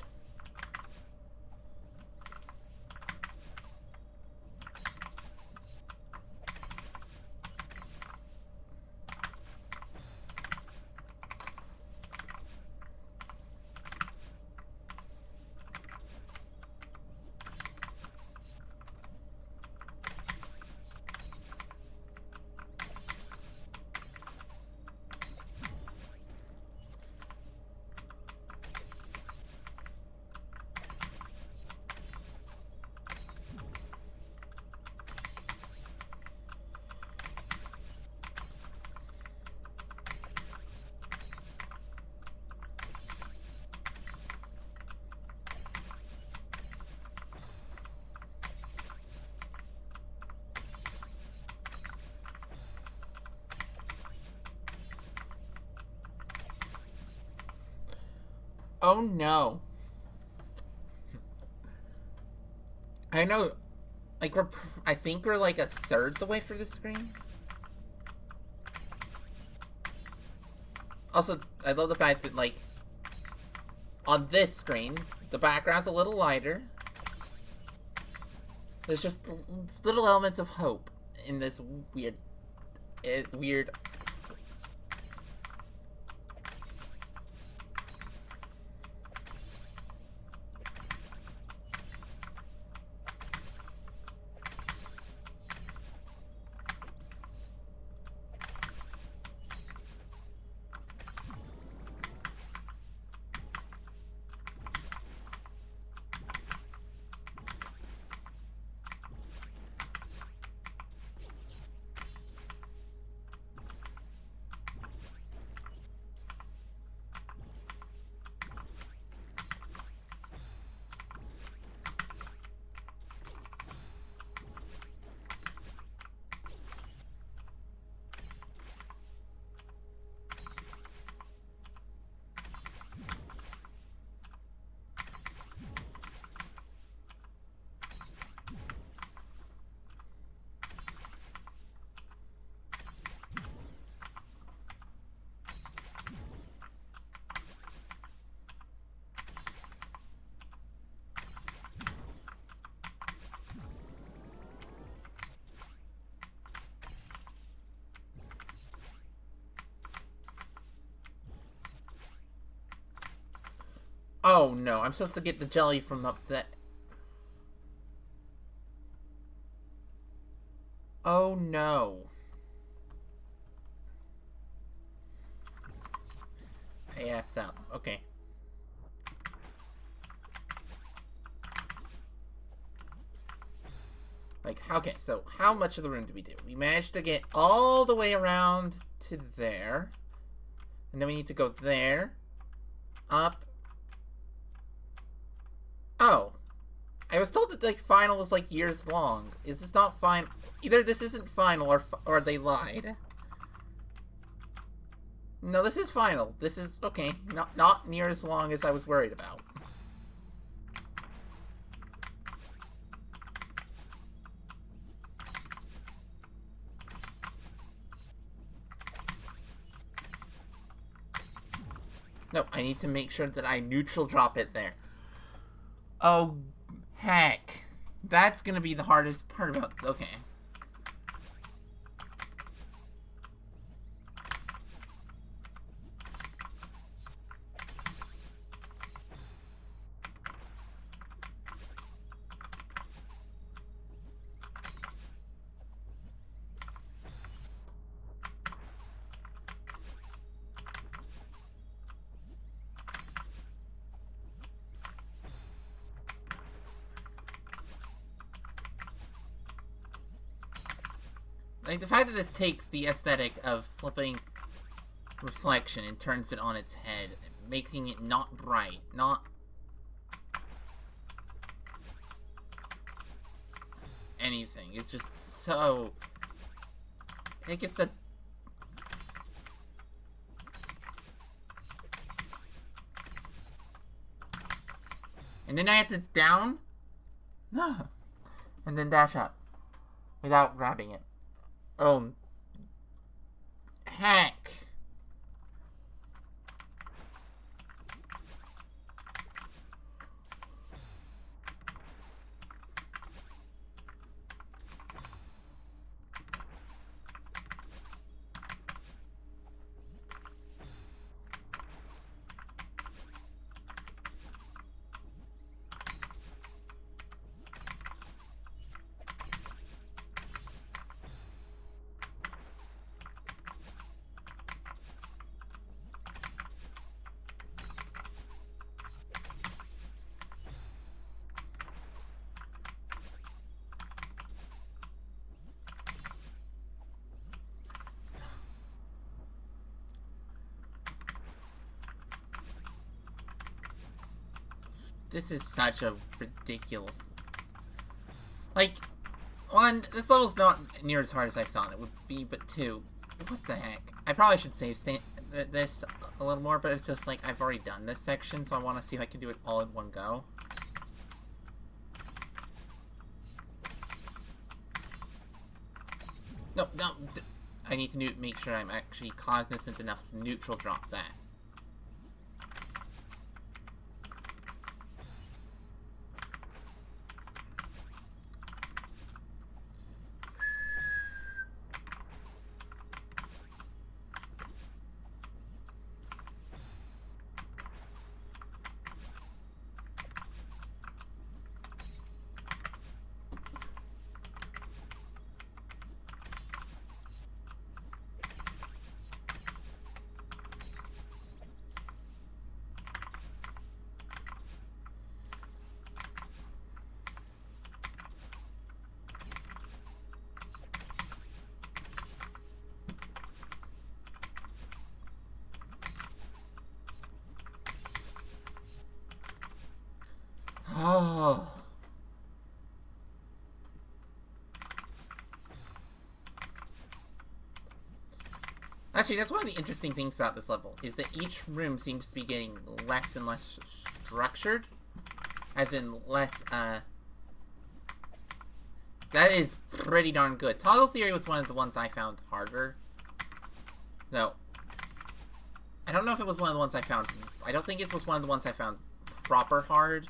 Oh no. I know, like, I think we're like a third the way through the screen. Also, I love the fact that, like, on this screen, the background's a little lighter. There's just little elements of hope in this weird. Oh no, I'm supposed to get the jelly from up that. Oh no. I effed up. Okay. Like, okay, so how much of the room do we do? We managed to get all the way around to there. And then we need to go there. Up. Oh. I was told that, like, final was, like, years long. Is this not final? Either this isn't final or they lied. No, this is final. This is, okay, not near as long as I was worried about. No, I need to make sure that I neutral drop it there. Oh, heck. That's gonna be the hardest part about... Okay. Like, the fact that this takes the aesthetic of flipping reflection and turns it on its head, making it not bright, not anything. It's just so... It gets a... And then I have to down? No. And then dash up. Without grabbing it. Oh. Heck. This is such a ridiculous... Like, one, this level's not near as hard as I thought it would be, but two, what the heck? I probably should save this a little more, but it's just like, I've already done this section, so I want to see if I can do it all in one go. No, I need to make sure I'm actually cognizant enough to neutral drop that. Oh. Actually, that's one of the interesting things about this level, is that each room seems to be getting less and less structured. As in, less, that is pretty darn good. Toggle Theory was one of the ones I found harder. No. I don't know if it was one of the ones I found... I don't think it was one of the ones I found proper hard.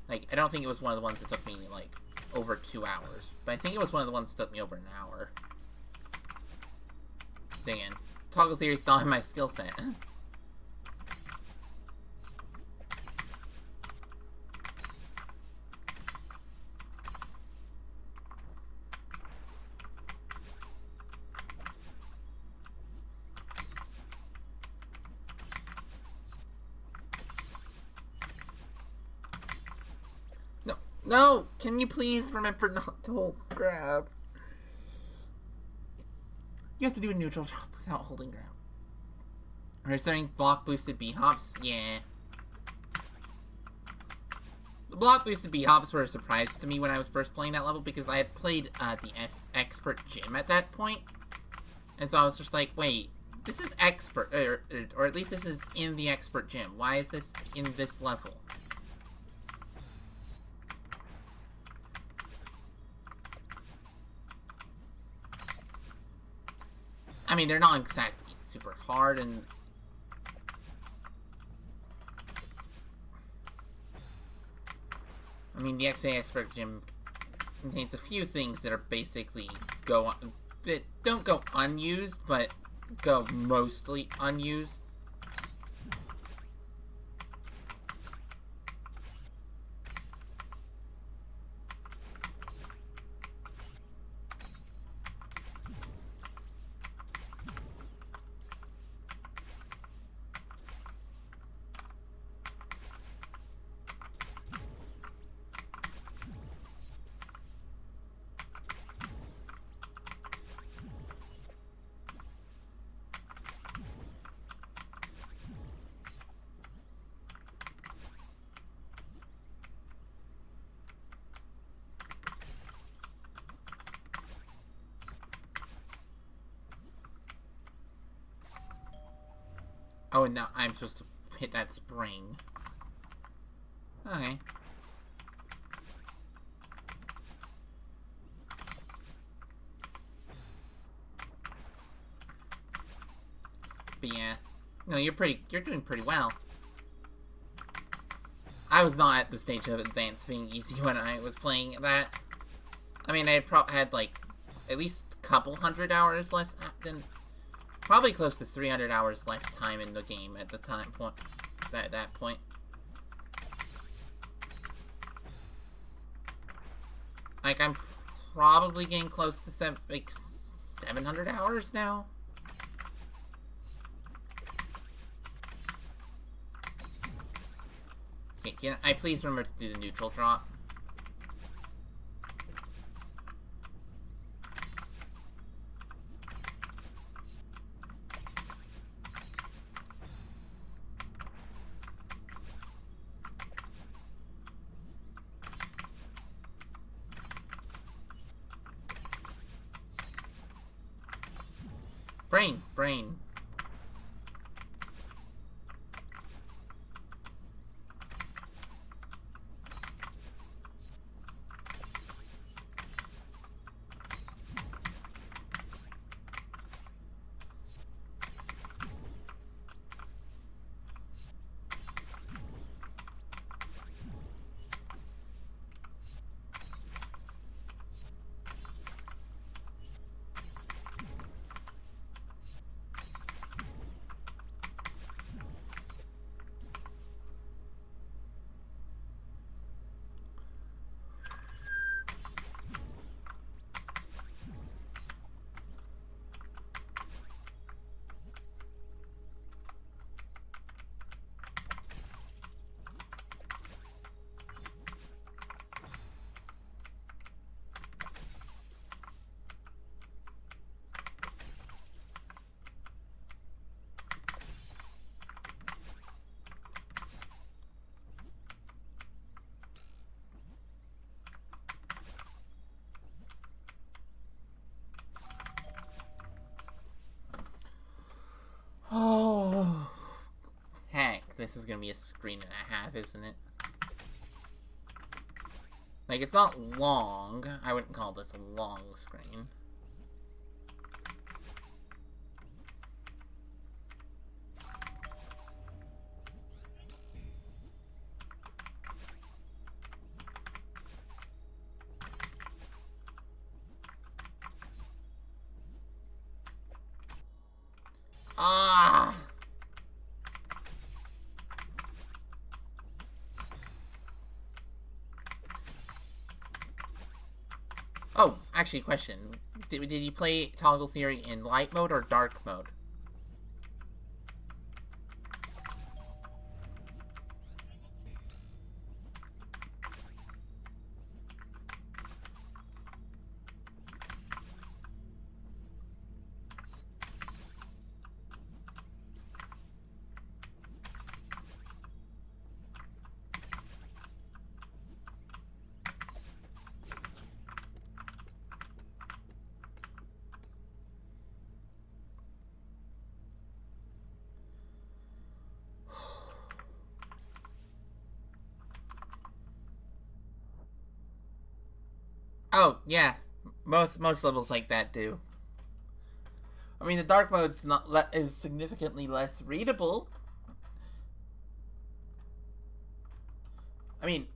Like, I don't think it was one of the ones that took me, like, over 2 hours. But I think it was one of the ones that took me over an hour. Again, Toggle Theory is not in my skill set. No! Can you please remember not to hold grab? You have to do a neutral drop without holding grab. Are you starting block boosted B-hops? Yeah. The block boosted B-hops were a surprise to me when I was first playing that level because I had played the expert gym at that point. And so I was just like, wait, this is expert, or at least this is in the expert gym. Why is this in this level? I mean, they're not exactly super hard, and... I mean, the XA Expert Gym contains a few things that are basically that don't go unused, but go mostly unused. Oh, and now I'm supposed to hit that spring. Okay. But yeah. No, you're doing pretty well. I was not at the stage of advanced being easy when I was playing that. I mean, I had like, at least a couple hundred hours less than... Probably close to 300 hours less time in the game at the time point. At that point. Like, I'm probably getting close to 700 hours now. Okay, can I please remember to do the neutral drop? Brain. Oh, heck, this is gonna be a screen and a half, isn't it? Like, it's not long. I wouldn't call this a long screen. Ah! Oh, actually, question. Did you play Toggle Theory in light mode or dark mode? Oh, yeah. Most levels like that do. I mean, the dark mode's is significantly less readable. I mean,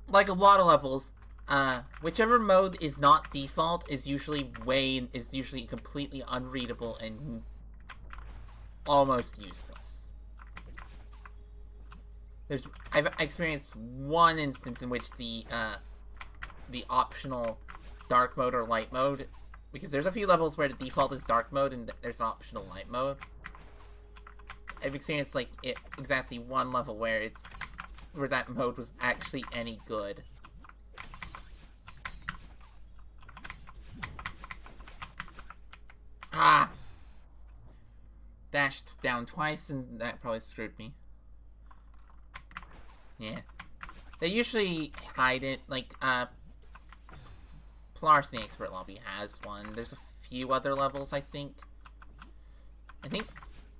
like a lot of levels, whichever mode is not default is usually completely unreadable and almost useless. I've experienced one instance in which the optional dark mode or light mode, because there's a few levels where the default is dark mode and there's an optional light mode. I've experienced like exactly one level where that mode was actually any good. Ah! Dashed down twice and that probably screwed me. Yeah. They usually hide it, like, Polaris in the Expert Lobby has one. There's a few other levels, I think.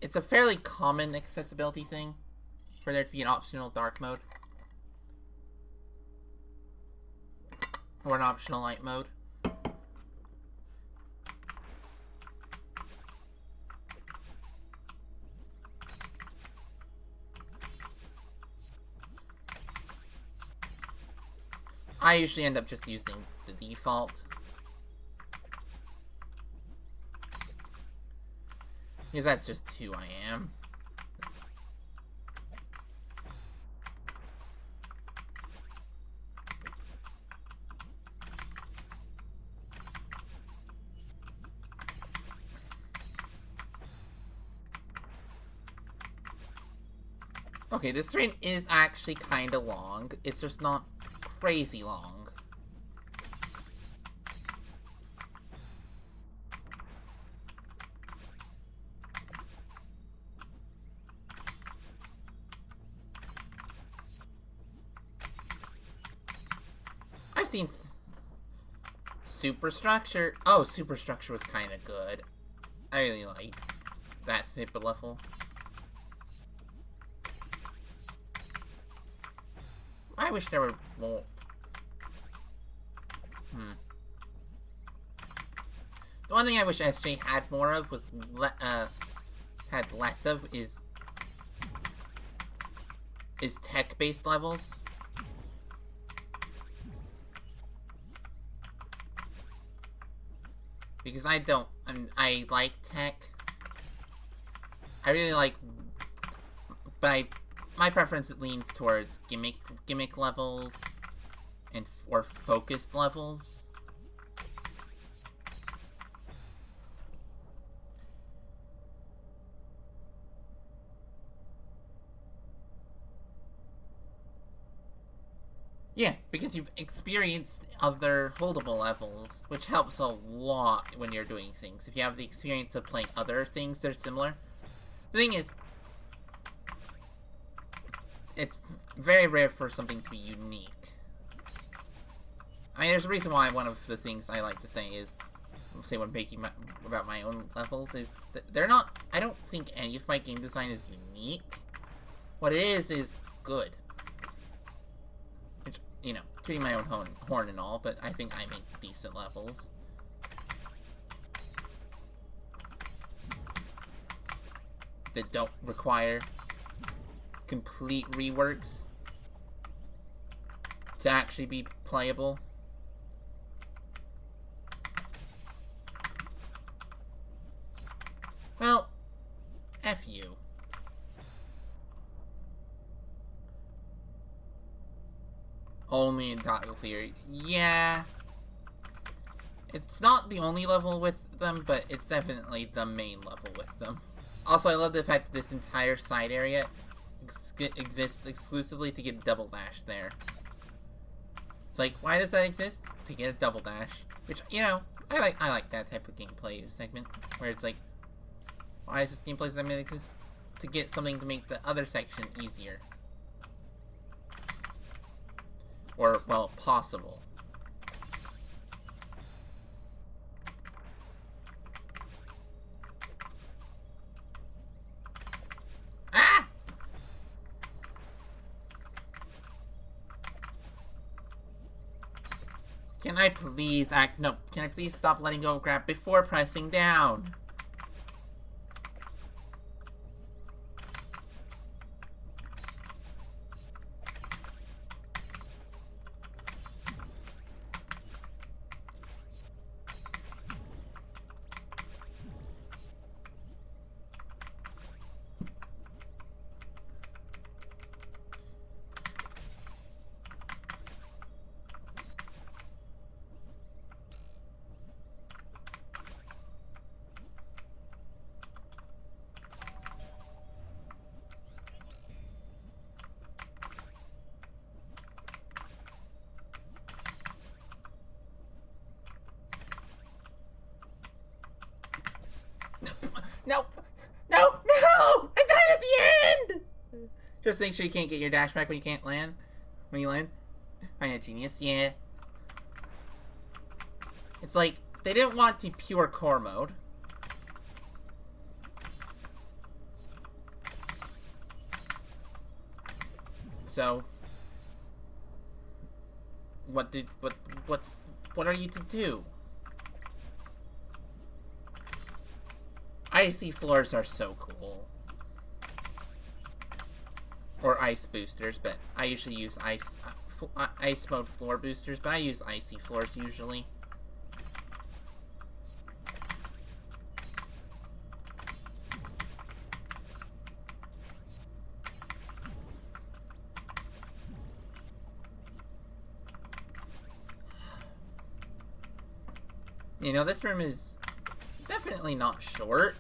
it's a fairly common accessibility thing for there to be an optional dark mode. Or an optional light mode. I usually end up just using the default. Because that's just who I am. Okay, this train is actually kind of long. It's just not crazy long. I've seen Superstructure. Oh, Superstructure was kind of good. I really like that type of level. I wish there were more. The one thing I wish SJ had more of was had less of is tech-based levels. Because I like tech. I really like, but my preference leans towards gimmick levels or focused levels. Yeah, because you've experienced other holdable levels, which helps a lot when you're doing things. If you have the experience of playing other things that are similar. The thing is, it's very rare for something to be unique. I mean, there's a reason why one of the things I like to say is, when making about my own levels, is that they're not, I don't think any of my game design is unique. What it is good. Which, you know, tooting my own horn and all, but I think I make decent levels. That don't require complete reworks to actually be playable. Well, F you. Only in Taco Theory. Yeah. It's not the only level with them, but it's definitely the main level with them. Also, I love the fact that this entire side area exists exclusively to get a double dash there. It's like, why does that exist? To get a double dash. Which, you know, I like that type of gameplay segment. Where it's like, why does this gameplay segment exist? To get something to make the other section easier. Or, well, possible. Ah! Can I please no, can I please stop letting go of grab before pressing down? No! No! No! I died at the end! Just make sure you can't get your dash back when you can't land. When you land. I'm a genius, yeah. It's like, they didn't want the pure core mode. So, what are you to do? Icy floors are so cool. Or ice boosters, but I usually use ice mode floor boosters, but I use icy floors usually. You know, this room is definitely not short,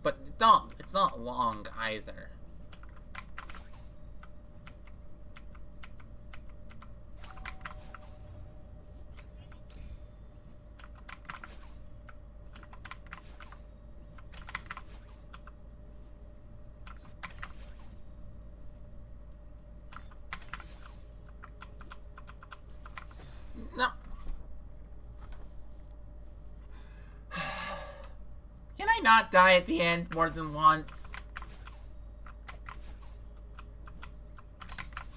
but it's not long either. No. Can I not die at the end more than once?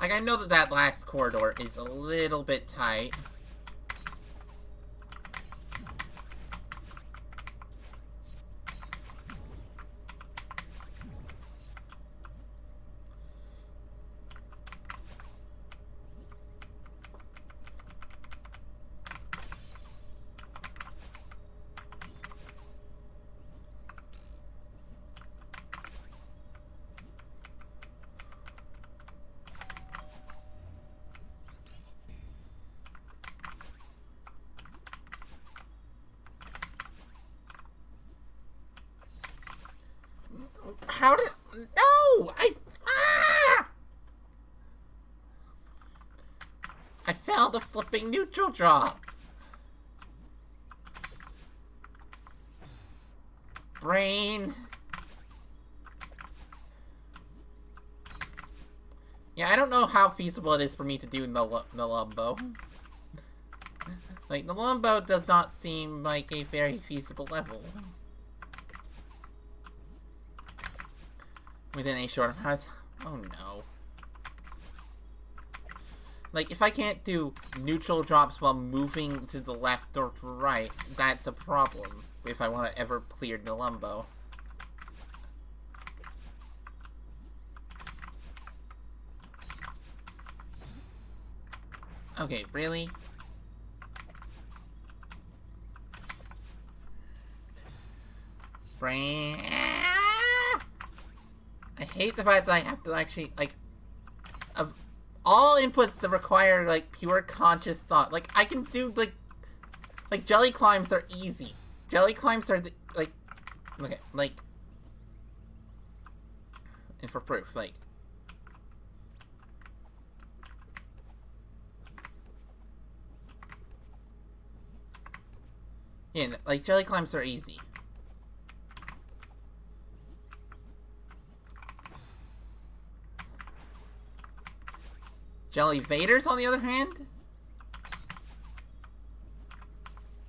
Like, I know that last corridor is a little bit tight. How did... No! I failed the flipping neutral drop. Brain. Yeah, I don't know how feasible it is for me to do Nalumbo. Like, Nalumbo does not seem like a very feasible level. Within a short amount. Oh no. Like, if I can't do neutral drops while moving to the left or to right, that's a problem if I want to ever clear Nalumbo. Okay, really? Brain. I hate the fact that I have to actually, like, of all inputs that require, like, pure conscious thought. Like, I can do, like, jelly climbs are easy. Jelly climbs are, like, okay, like, and for proof, like, yeah, like, jelly climbs are easy. Jelly Vaders, on the other hand?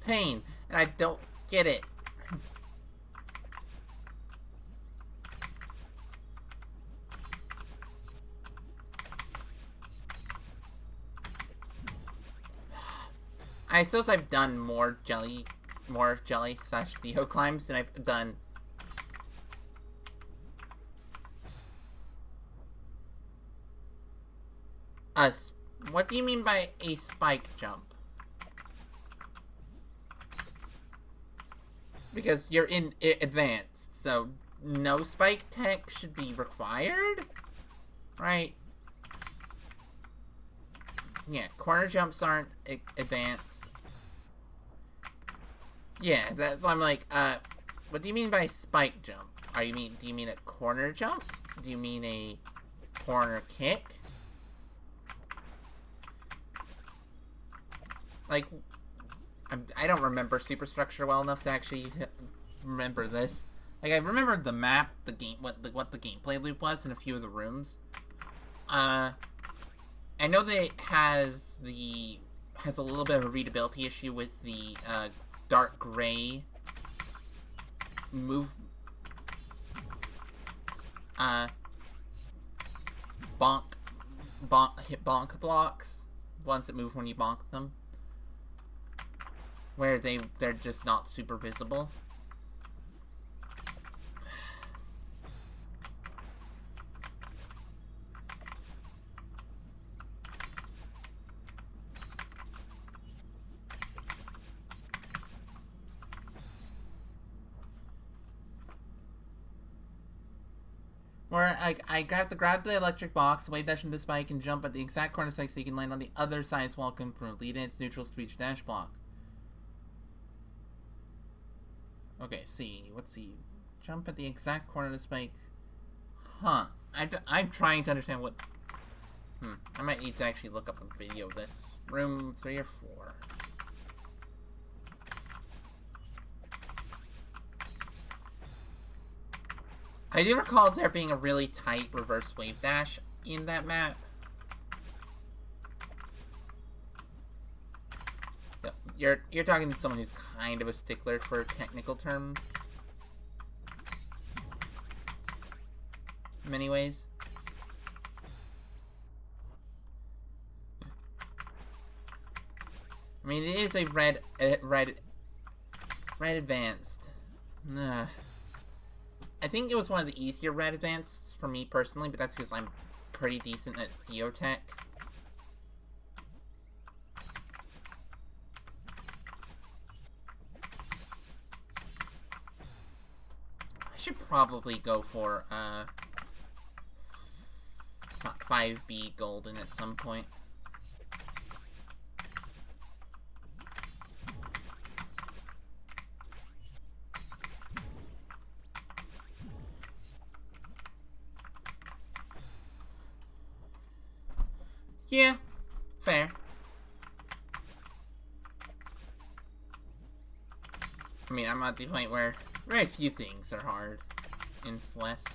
Pain. And I don't get it. I suppose I've done more jelly slash Theo climbs than I've done. What do you mean by a spike jump? Because you're in advanced, so no spike tech should be required? Right? Yeah, corner jumps aren't advanced. Yeah, that's, I'm like, what do you mean by spike jump? Do you mean a corner jump? Do you mean a corner kick? Like, I don't remember superstructure well enough to actually remember this. Like, I remember the map, the game, what the gameplay loop was in a few of the rooms. I know that it has a little bit of a readability issue with the dark gray hit bonk blocks, ones that move when you bonk them, where they're just not super visible. Where I grab the electric box, wave dash into the spike, and jump at the exact corner spike so you can land on the other side's welcome from lead in its neutrals to reach dash block. Okay, let's see. Jump at the exact corner of the spike. Huh. I'm trying to understand what... I might need to actually look up a video of this. Room 3 or 4. I do recall there being a really tight reverse wave dash in that map. You're talking to someone who's kind of a stickler for technical terms. In many ways. I mean, it is a red advanced. I think it was one of the easier red advanced for me personally, but that's because I'm pretty decent at Theotech. I should probably go for 5B Golden at some point. Yeah, fair. I mean, I'm at the point where very few things are hard in Celeste.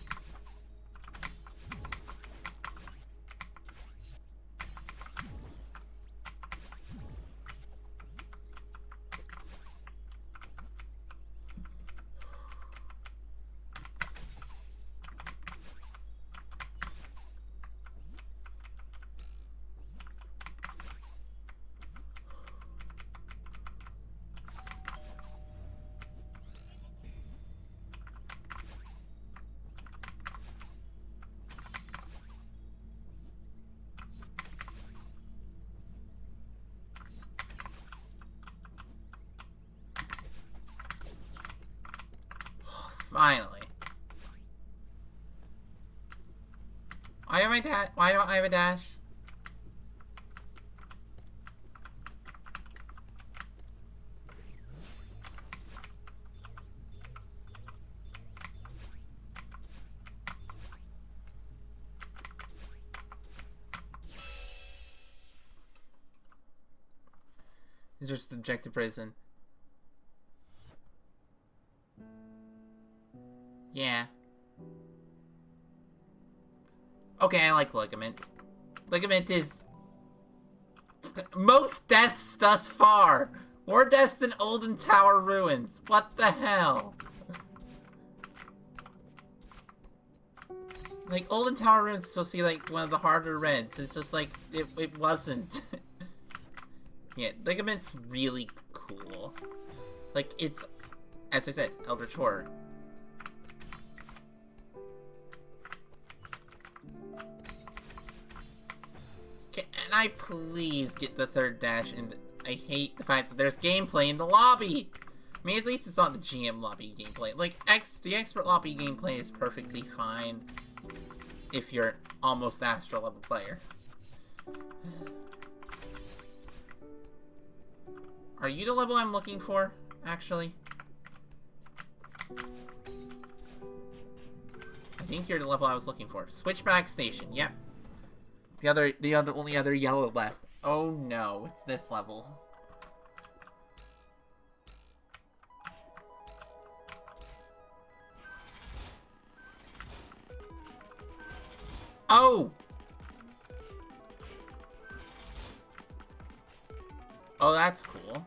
Finally. Why don't I have a dash? It's just objective prison. Yeah. Okay, I like Ligament. Ligament is... most deaths thus far! More deaths than Olden Tower Ruins. What the hell? Like, Olden Tower Ruins is supposed to be, like, one of the harder reds. It's just, like, it wasn't. Yeah, Ligament's really cool. Like, it's... as I said, Eldritch Horror. Can I please get the third dash? And I hate the fact that there's gameplay in the lobby! I mean, at least it's not the GM lobby gameplay. Like, the expert lobby gameplay is perfectly fine if you're almost Astral level player. Are you the level I'm looking for, actually? I think you're the level I was looking for. Switchback Station, yep. The only other yellow left. Oh no, it's this level. Oh! Oh, that's cool.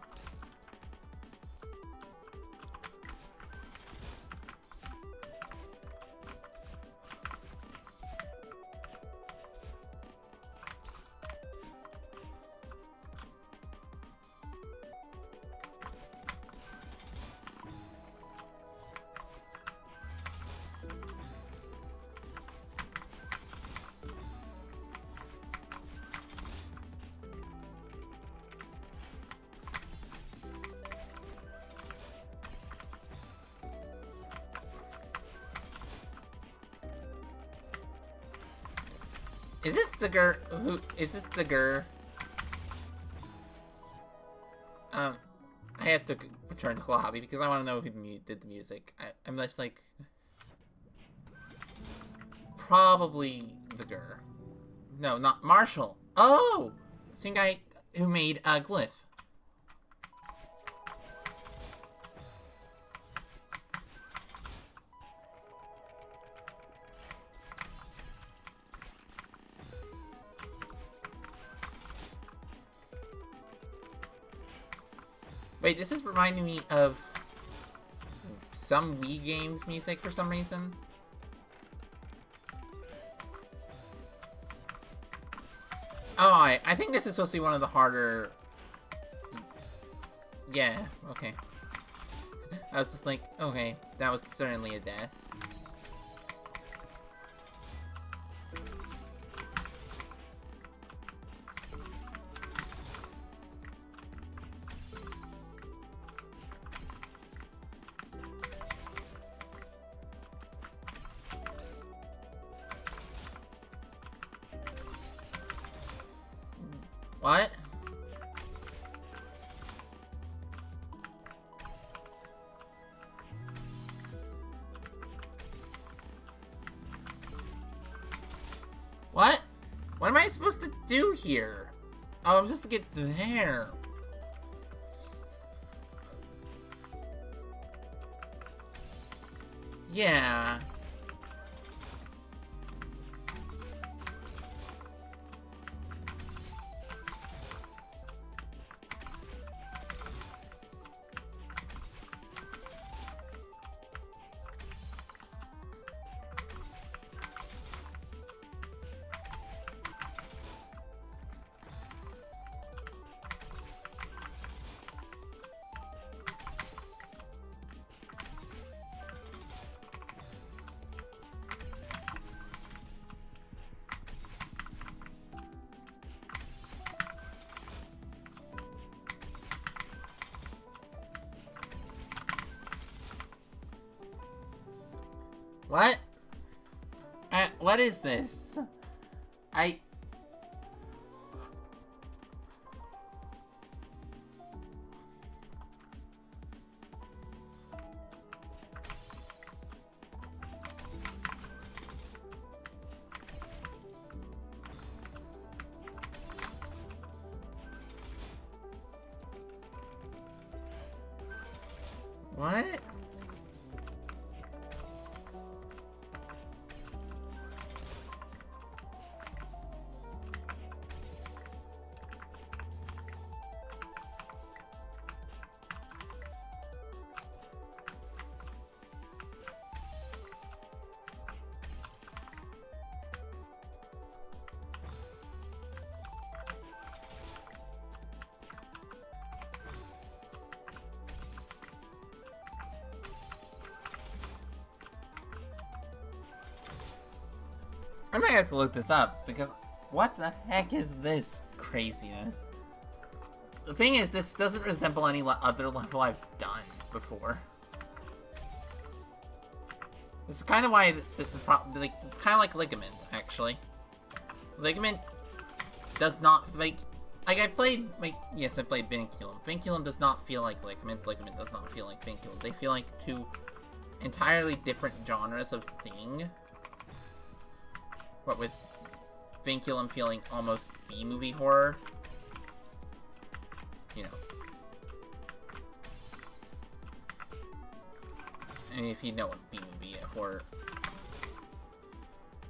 Is this the girl? Who is this the girl? I have to return to Collab because I want to know who did the music. I'm just like, probably the girl. No, not Marshall. Oh, same guy who made Glyph. Wait, this is reminding me of some Wii games music for some reason. Oh, I think this is supposed to be one of the harder... Yeah, okay. I was just like, okay, that was certainly a death. What? What? What am I supposed to do here? Oh, I'm supposed to get there. Yeah. What? What is this? What? I might have to look this up, because what the heck is this craziness? The thing is, this doesn't resemble any other level I've done before. This is kind of why this is probably kind of like Ligament, actually. Ligament does not, like I played, yes, I played Vinculum. Vinculum does not feel like Ligament. Ligament does not feel like Vinculum. They feel like two entirely different genres of thing. But with Vinculum feeling almost B-movie horror. You know. I mean, if you know what B-movie horror...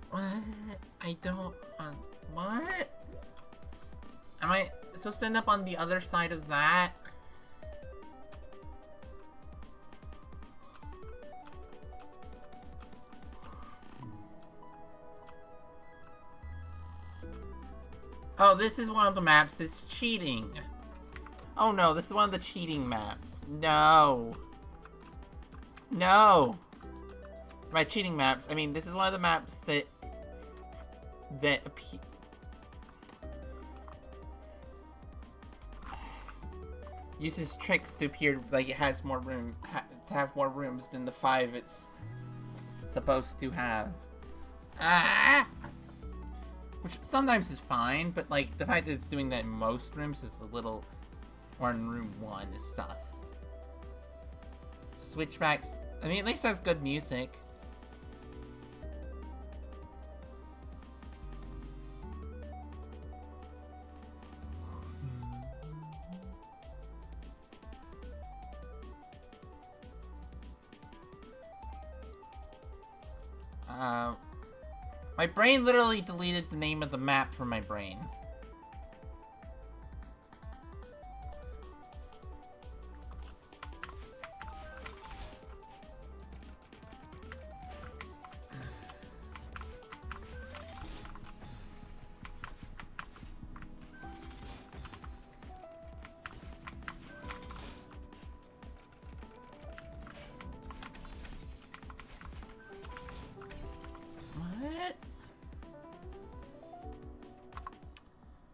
What? I don't... what? Am I supposed to end up on the other side of that? Oh, this is one of the maps that's cheating. Oh no, this is one of the cheating maps. No. No. By cheating maps, I mean this is one of the maps that uses tricks to appear like it has more room, to have more rooms than the 5 it's supposed to have. Ah! which sometimes is fine, but like the fact that it's doing that in most rooms is a little, or in room 1 is sus. Switchbacks, I mean, at least that's good music. My brain literally deleted the name of the map from my brain.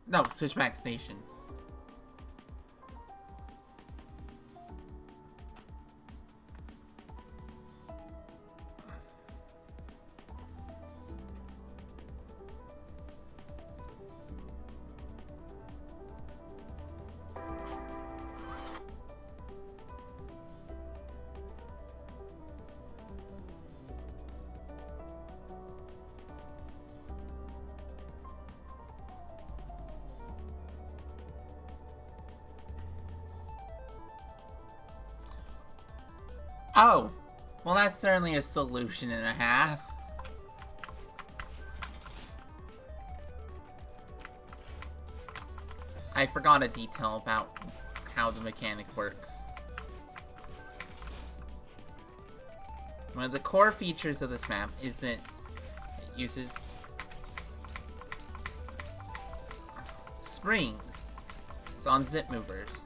No, Switchback Station. Oh, well that's certainly a solution and a half. I forgot a detail about how the mechanic works. One of the core features of this map is that it uses springs. It's on zip movers.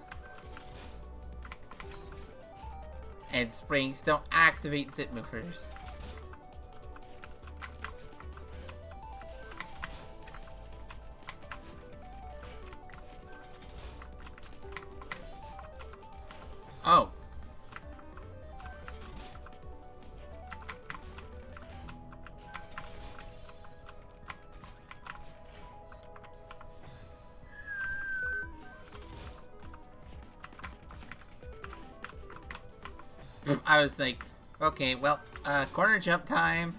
And springs don't activate zip movers. Oh. I was like, okay, well, corner jump time.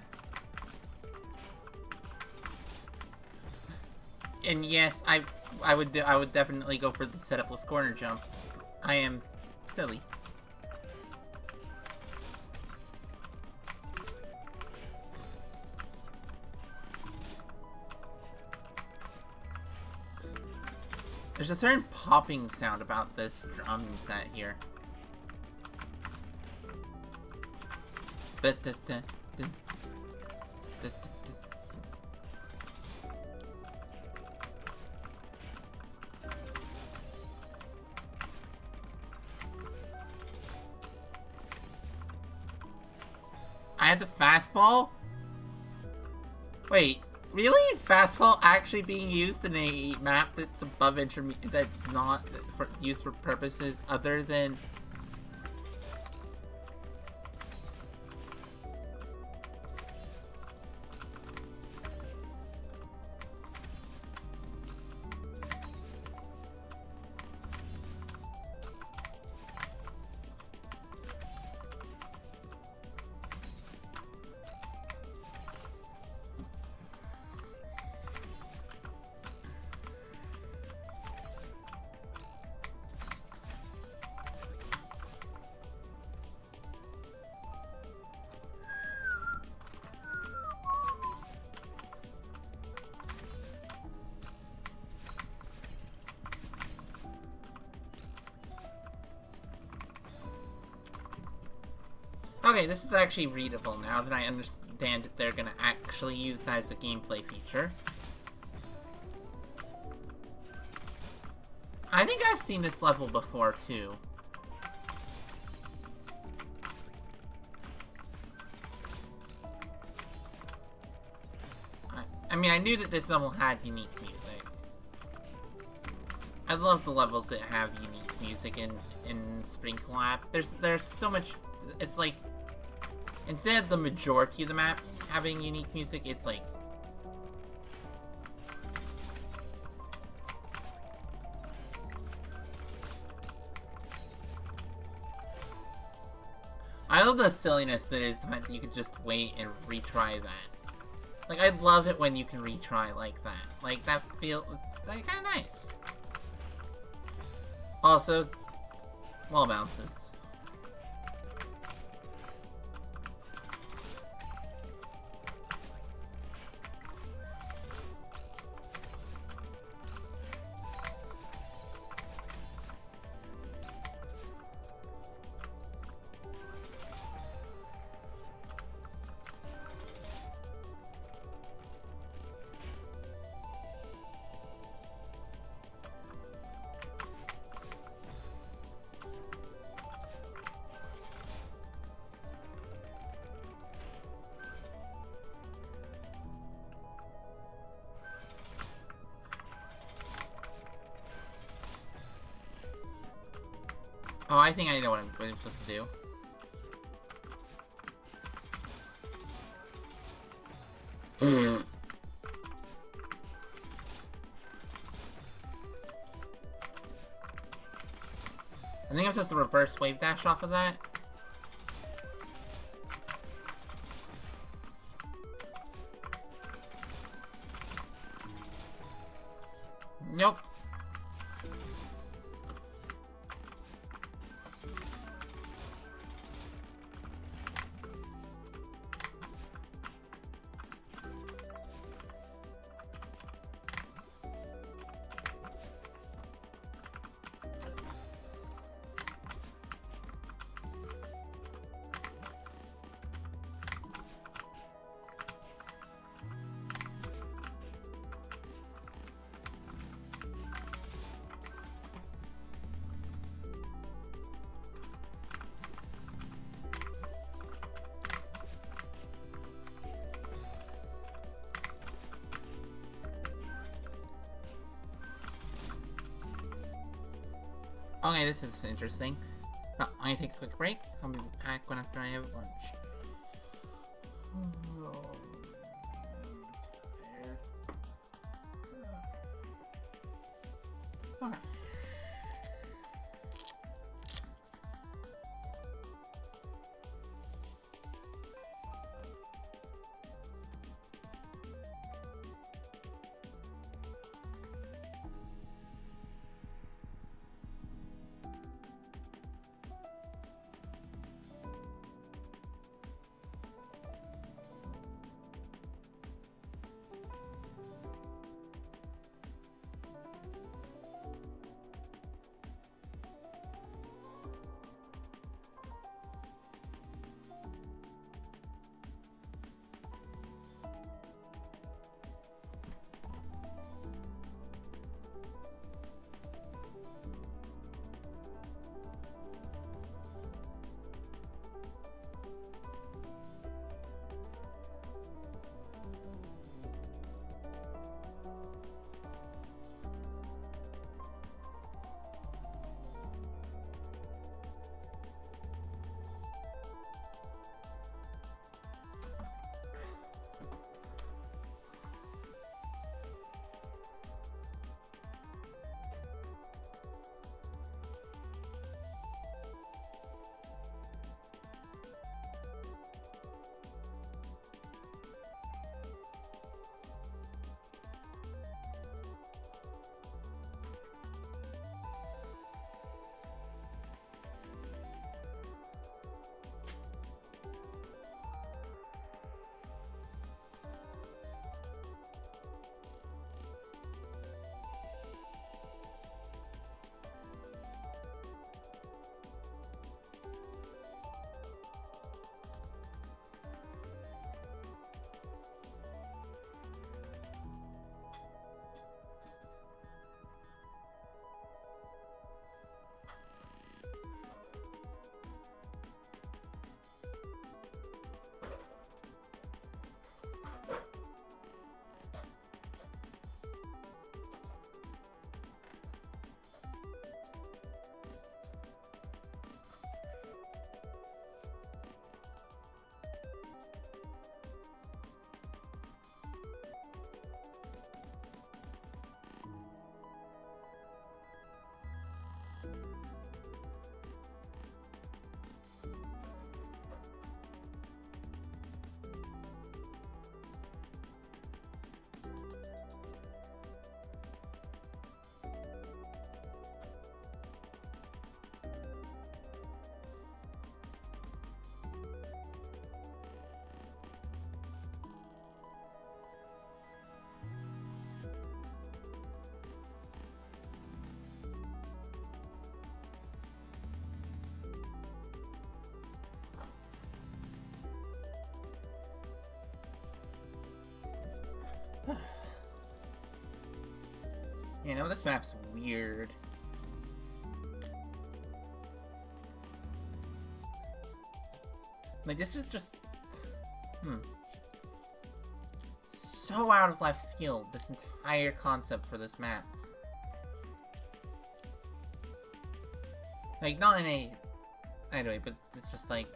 And yes, I would definitely go for the setupless corner jump. I am silly. There's a certain popping sound about this drum set here. I had the fastball? Wait, really? Fastball actually being used in a map that's above intermediate, that's not used for purposes other than... Okay, this is actually readable now that I understand that they're gonna actually use that as a gameplay feature. I think I've seen this level before, too. I mean, I knew that this level had unique music. I love the levels that have unique music in Spring Collab. There's so much... It's like... Instead of the majority of the maps having unique music, it's like... I love the silliness that is the fact that you could just wait and retry that. Like, I love it when you can retry like that. Like, that feels, it's like, kind of nice. Also, wall bounces. Oh, I think I know what I'm supposed to do. I think I'm supposed to reverse wave dash off of that. Nope. Okay, this is interesting. Oh, I'm gonna take a quick break. I'll be back when after I have lunch. Okay. You know, this map's weird. Like, this is just... so out of left field, this entire concept for this map. Like, not in a... Anyway, but it's just like...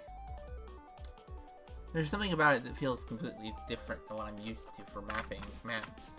There's something about it that feels completely different than what I'm used to for mapping maps.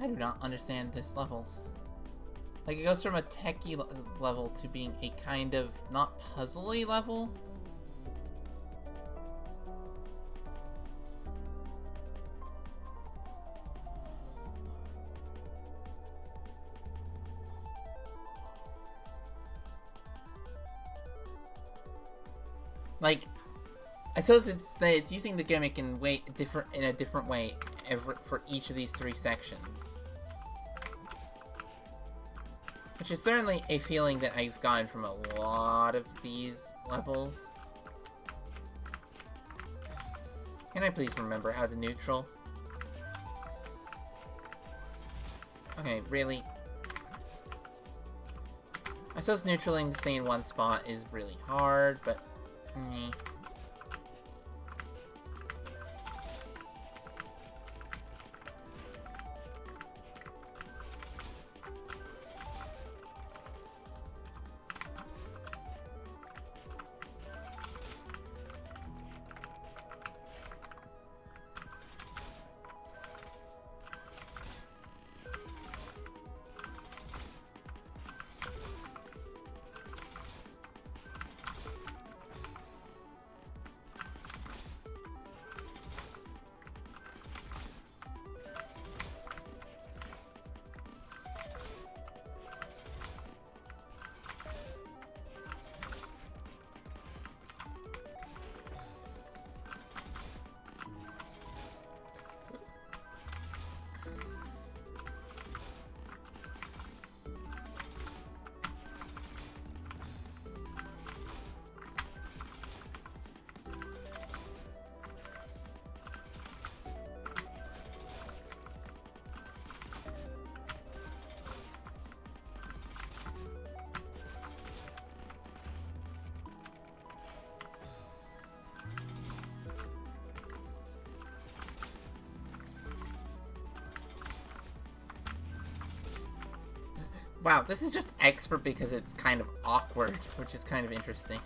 I do not understand this level. Like, it goes from a techie level to being a kind of, not puzzly level? Like, I suppose it's that it's using the gimmick in a different way for each of these 3 sections. Which is certainly a feeling that I've gotten from a lot of these levels. Can I please remember how to neutral? Okay, really? I suppose neutraling to stay in one spot is really hard, but... meh. Wow, this is just expert because it's kind of awkward, which is kind of interesting.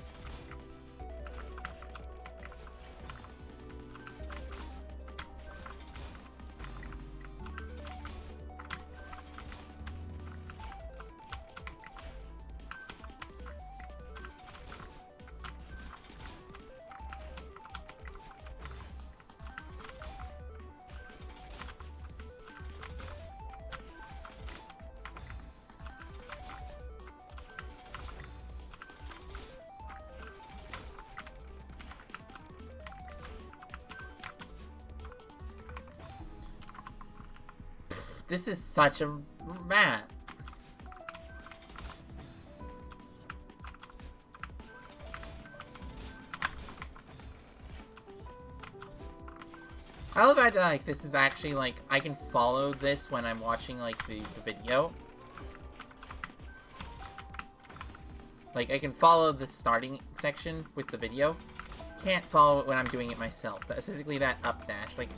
This is such a map. I love that, like, this is actually, like, I can follow this when I'm watching, like, the video. Like, I can follow the starting section with the video. Can't follow it when I'm doing it myself. Specifically that up dash, like...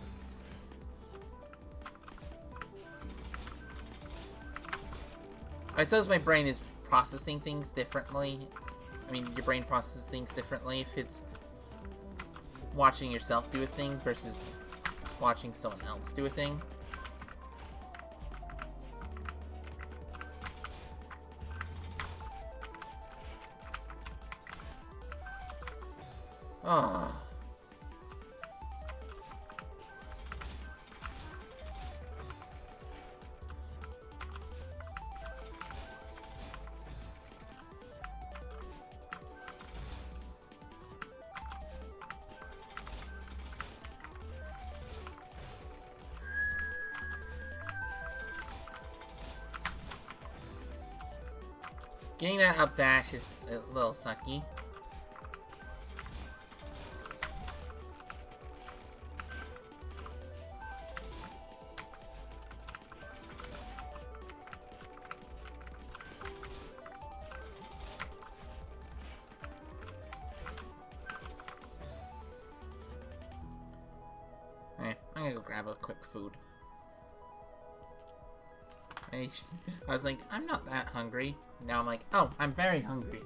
I suppose my brain is processing things differently. I mean, your brain processes things differently if it's watching yourself do a thing versus watching someone else do a thing. Oh. Getting that up dash is a little sucky. Alright, I'm gonna go grab a quick food. I was like, I'm not that hungry. Now I'm like, oh, I'm very hungry.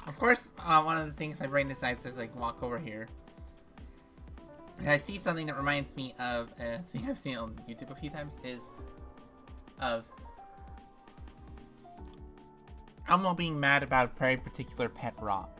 Of course, one of the things my brain decides is like walk over here. And I see something that reminds me of a thing I've seen on YouTube a few times is of Elmo being mad about a very particular pet rock.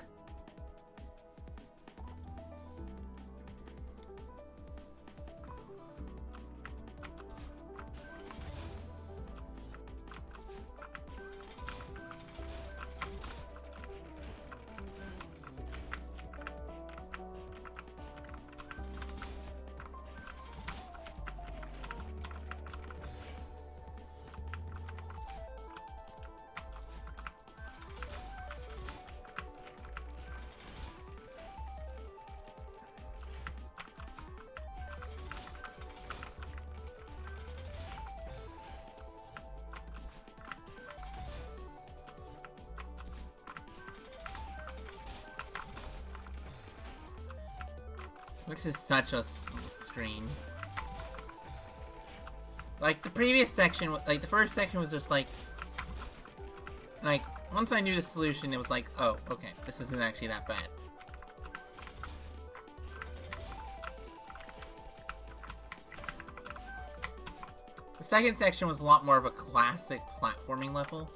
This is such a stream. Like, the previous section, like, the first section was just like, once I knew the solution, it was like, oh, okay, this isn't actually that bad. The second section was a lot more of a classic platforming level.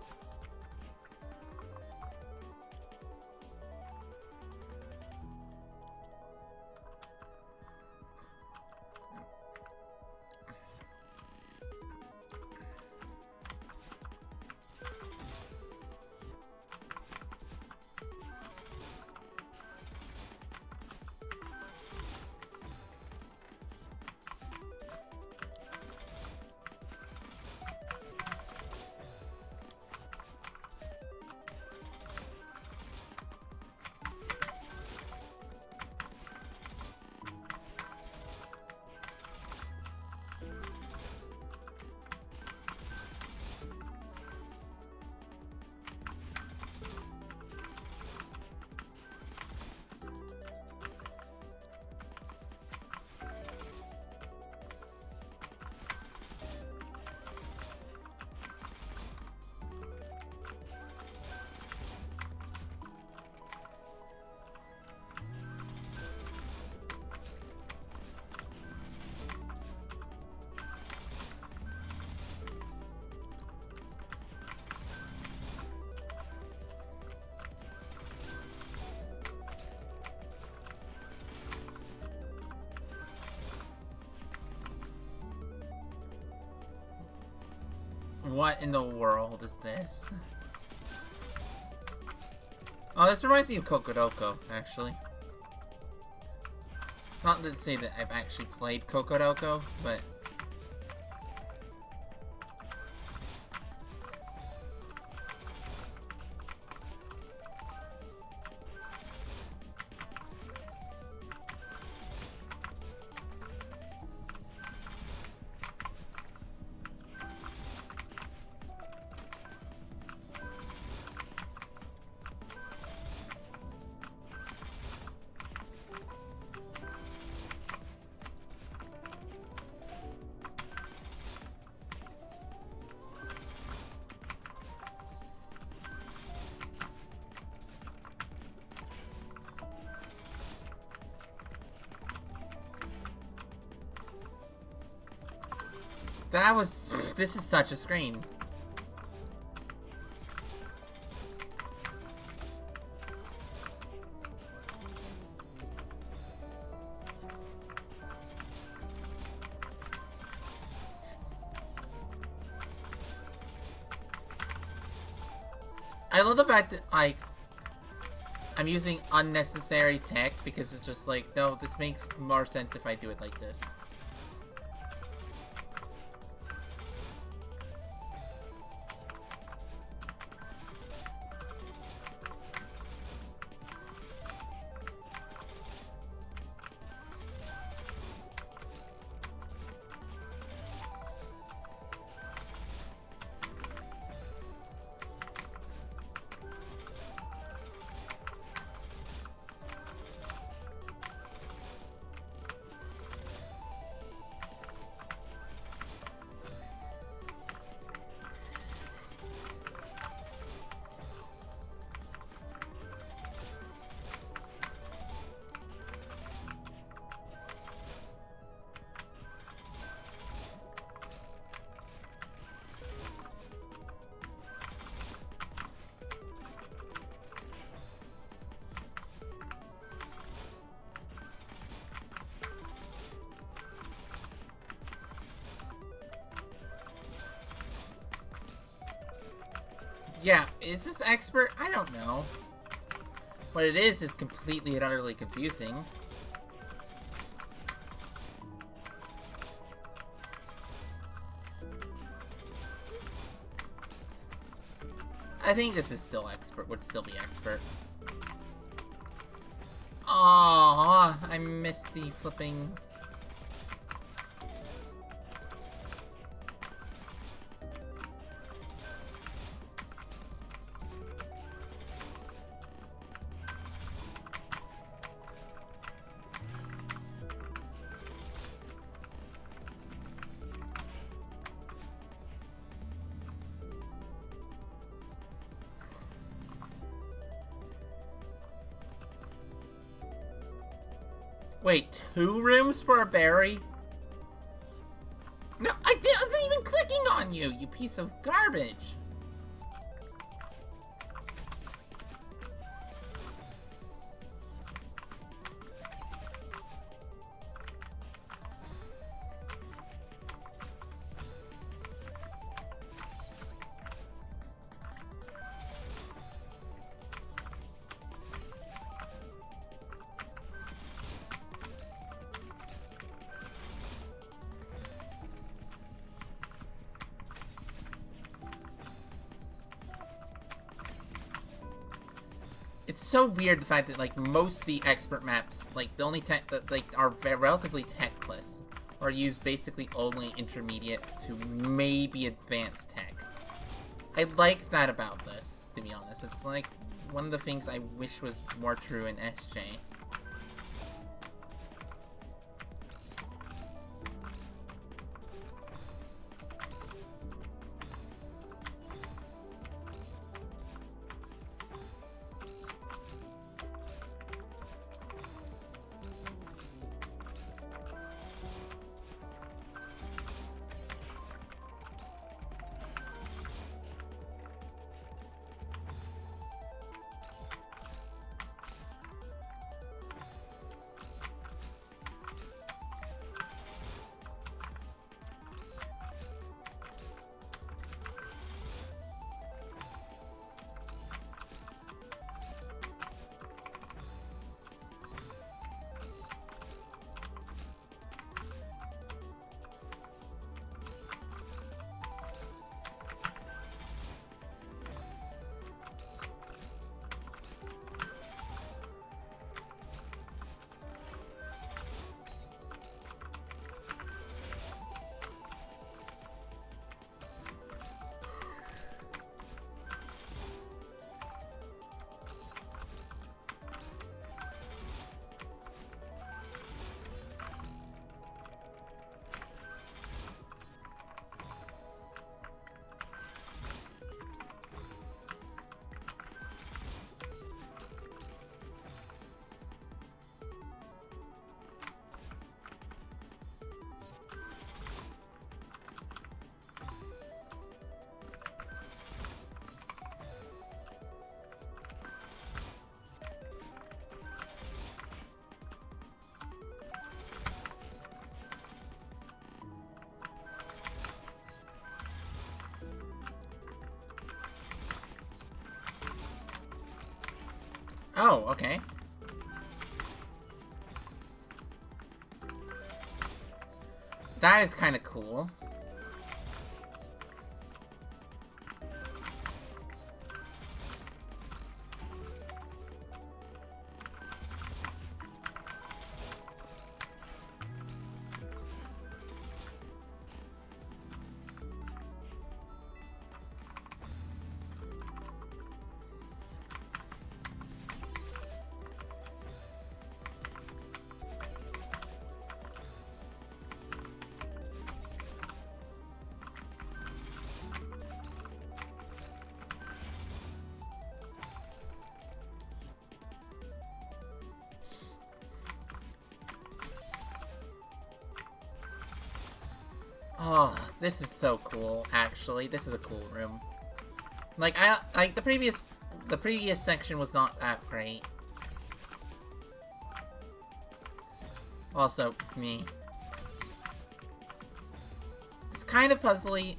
What in the world is this? Oh, this reminds me of Kokodoko, actually. Not to say that I've actually played Kokodoko, but... That was... This is such a screen. I love the fact that, like, I'm using unnecessary tech because it's just like, no, this makes more sense if I do it like this. Yeah, is this expert? I don't know. What it is completely and utterly confusing. I think this is still expert, would still be expert. Aww, I missed the flipping... Wait, 2 rooms for a berry? No, I wasn't even clicking on you, you piece of garbage! It's so weird the fact that, like, most of the expert maps, like, the only tech that, like, are relatively techless, or use basically only intermediate to maybe advanced tech. I like that about this, to be honest. It's, like, one of the things I wish was more true in SJ. Oh, okay. That is kind of cool. Oh, this is so cool, actually. This is a cool room. Like, the previous section was not that great. Also, me. It's kind of puzzly,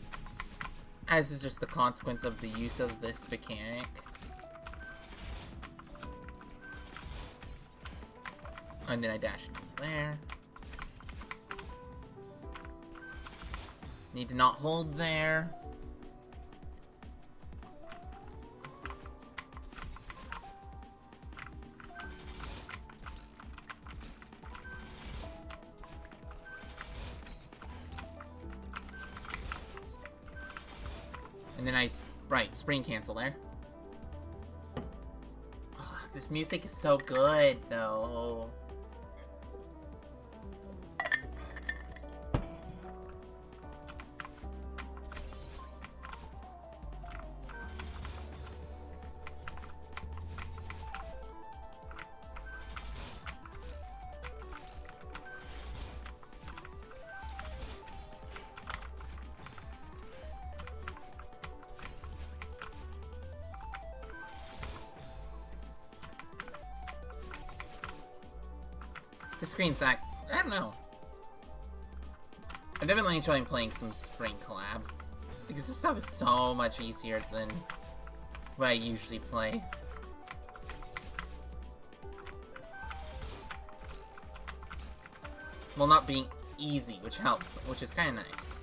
as is just the consequence of the use of this mechanic. And then I dash into there. Need to not hold there. And then right, spring cancel there. Oh, this music is so good, though. The screen's I don't know. I'm definitely enjoying playing some Spring Collab. Because this stuff is so much easier than what I usually play. Well, not being easy, which helps, which is kind of nice.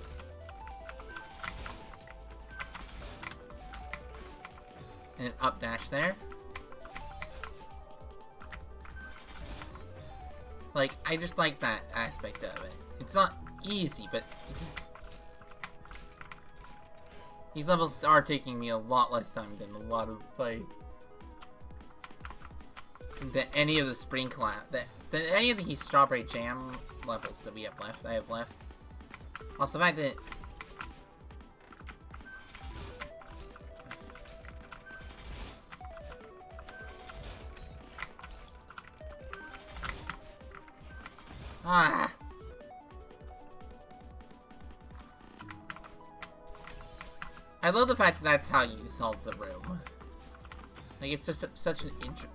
And an up dash there. Like, I just like that aspect of it. It's not easy, but these levels are taking me a lot less time than a lot of, like, than any of the Spring Collab, than any of the Strawberry Jam levels that I have left. Also, the fact that I love the fact that that's how you solve the room. Like, it's just such an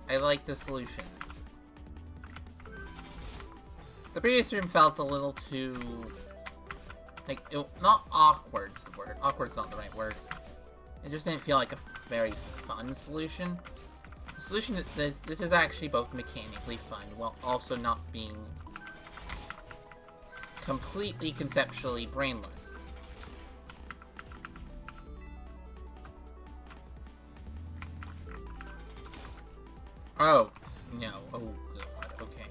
I like the solution. The previous room felt a little too... like, not awkward's the word. Awkward's not the right word. It just didn't feel like a very fun solution. The solution that this is actually both mechanically fun, while also not being completely conceptually brainless. Oh, no. Oh, God. Okay.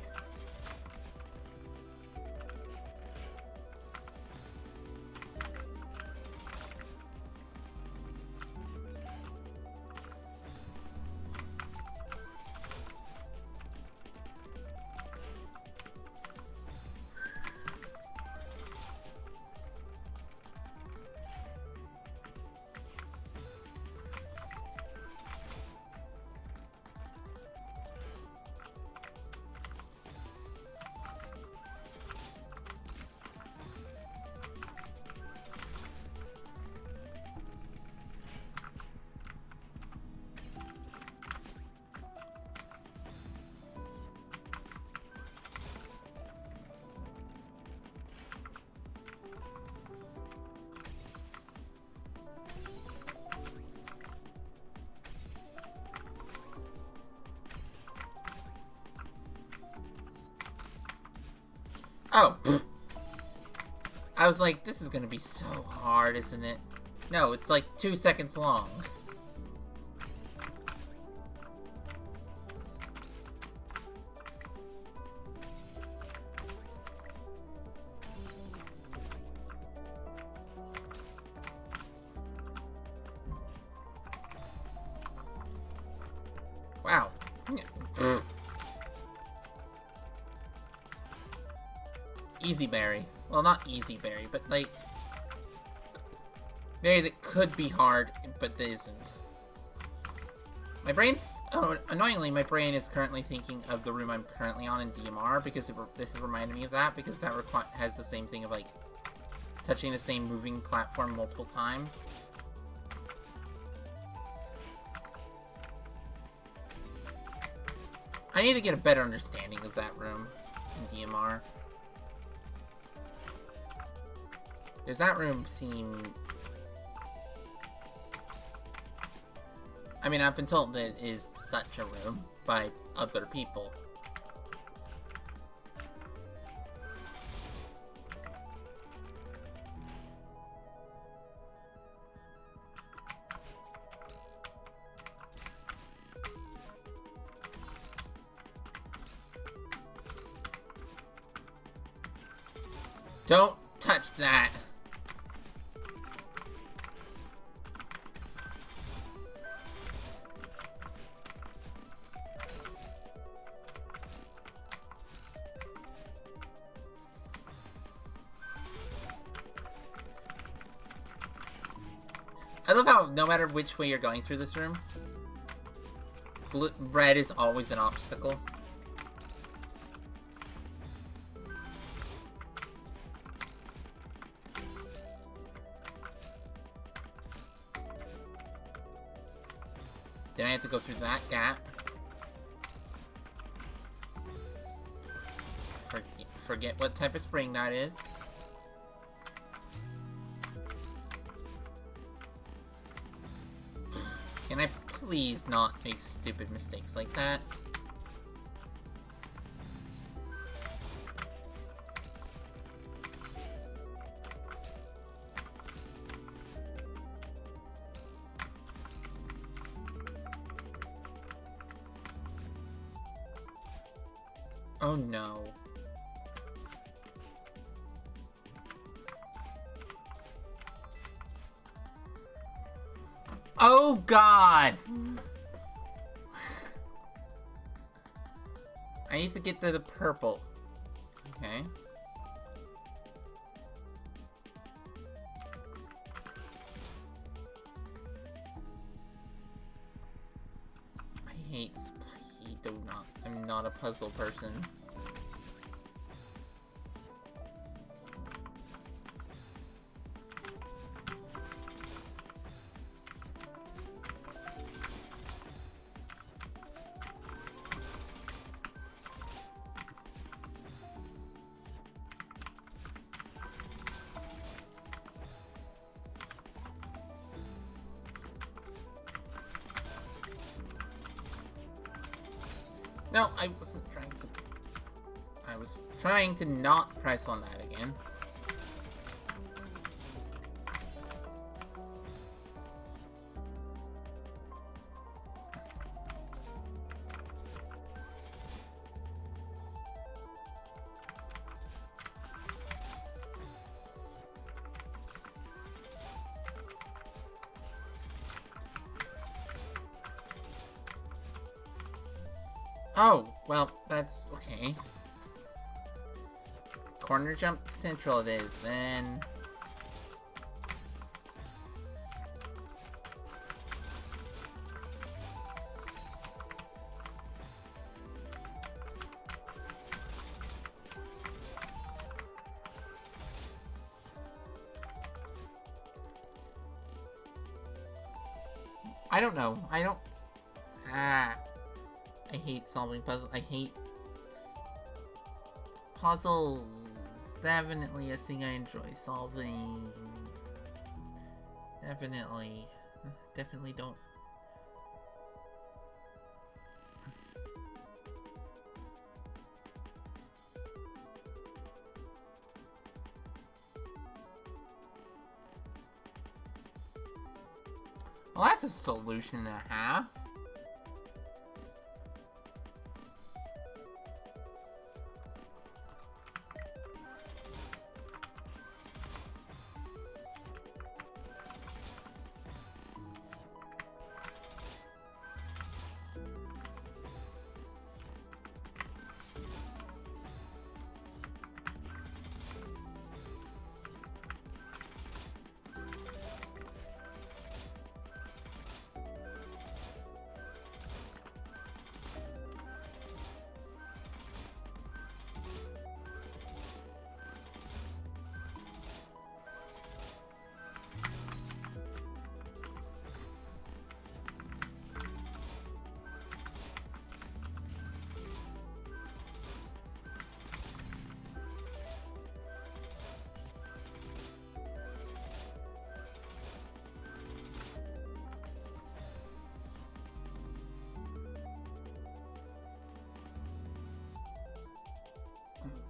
Oh! I was like, this is gonna be so hard, isn't it? No, it's like 2 seconds long. Wow. Easy berry. Well, not easy berry, but like... berry that could be hard, but that isn't. My brain's... oh, annoyingly, my brain is currently thinking of the room I'm currently on in DMR, because this is reminding me of that, because that has the same thing of, like, touching the same moving platform multiple times. I need to get a better understanding of that room in DMR. Because that room seemed... I mean, I've been told that it is such a room by other people. Don't touch that! I love how no matter which way you're going through this room, red is always an obstacle. Then I have to go through that gap. Forget what type of spring that is. Can I please not make stupid mistakes like that? Oh no. Oh god! I need to get to the purple. Okay. I'm not a puzzle person. No, I wasn't trying to... I was trying to not press on that again. Oh, well, that's okay. Corner jump central it is, then. I don't know. I hate solving puzzles. I hate puzzles. Definitely a thing I enjoy solving. Definitely don't. Well, that's a solution and a half.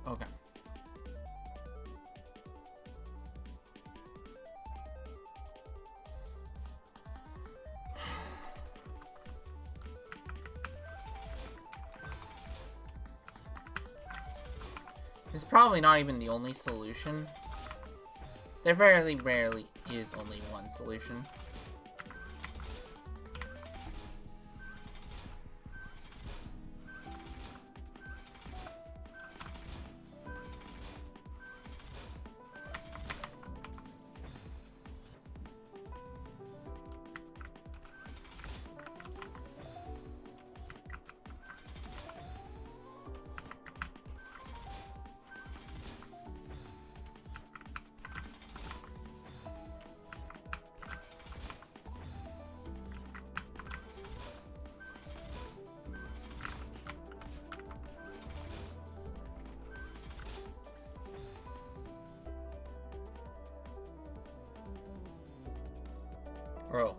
Okay. It's probably not even the only solution. There very rarely is only one solution. Bro.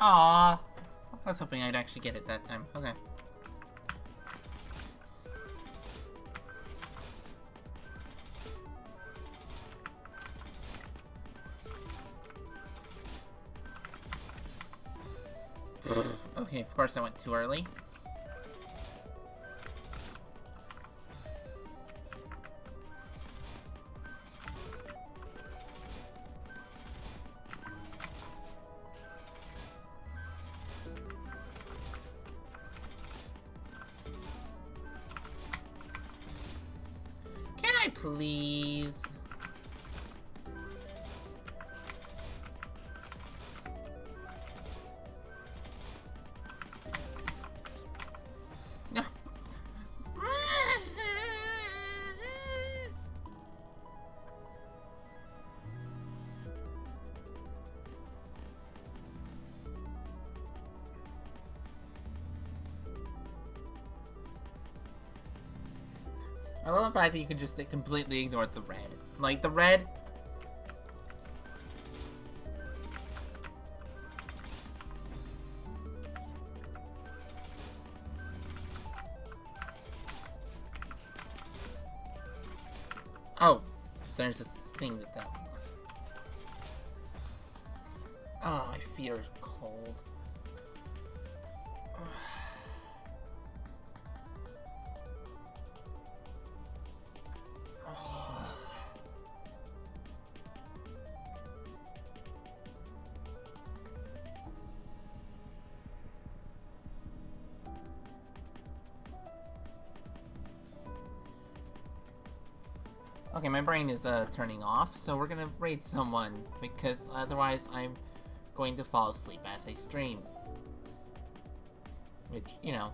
Aww. I was hoping I'd actually get it that time. Okay. Okay, of course I went too early. Can I please? No. I love the fact that you can just completely ignore the red. Like, the red... Oh, there's a thing with that. Oh, my feet are cold. Okay, my brain is turning off, so we're gonna raid someone, because otherwise I'm going to fall asleep as I stream. Which, you know,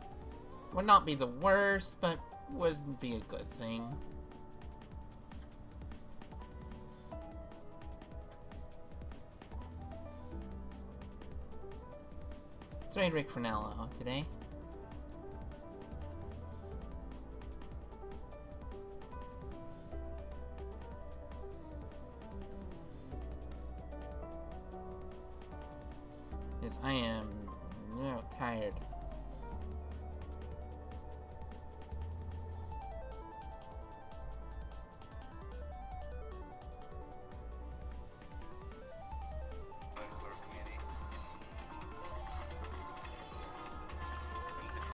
would not be the worst, but wouldn't be a good thing. Let's raid Rick Fernello today. Yes, I am tired.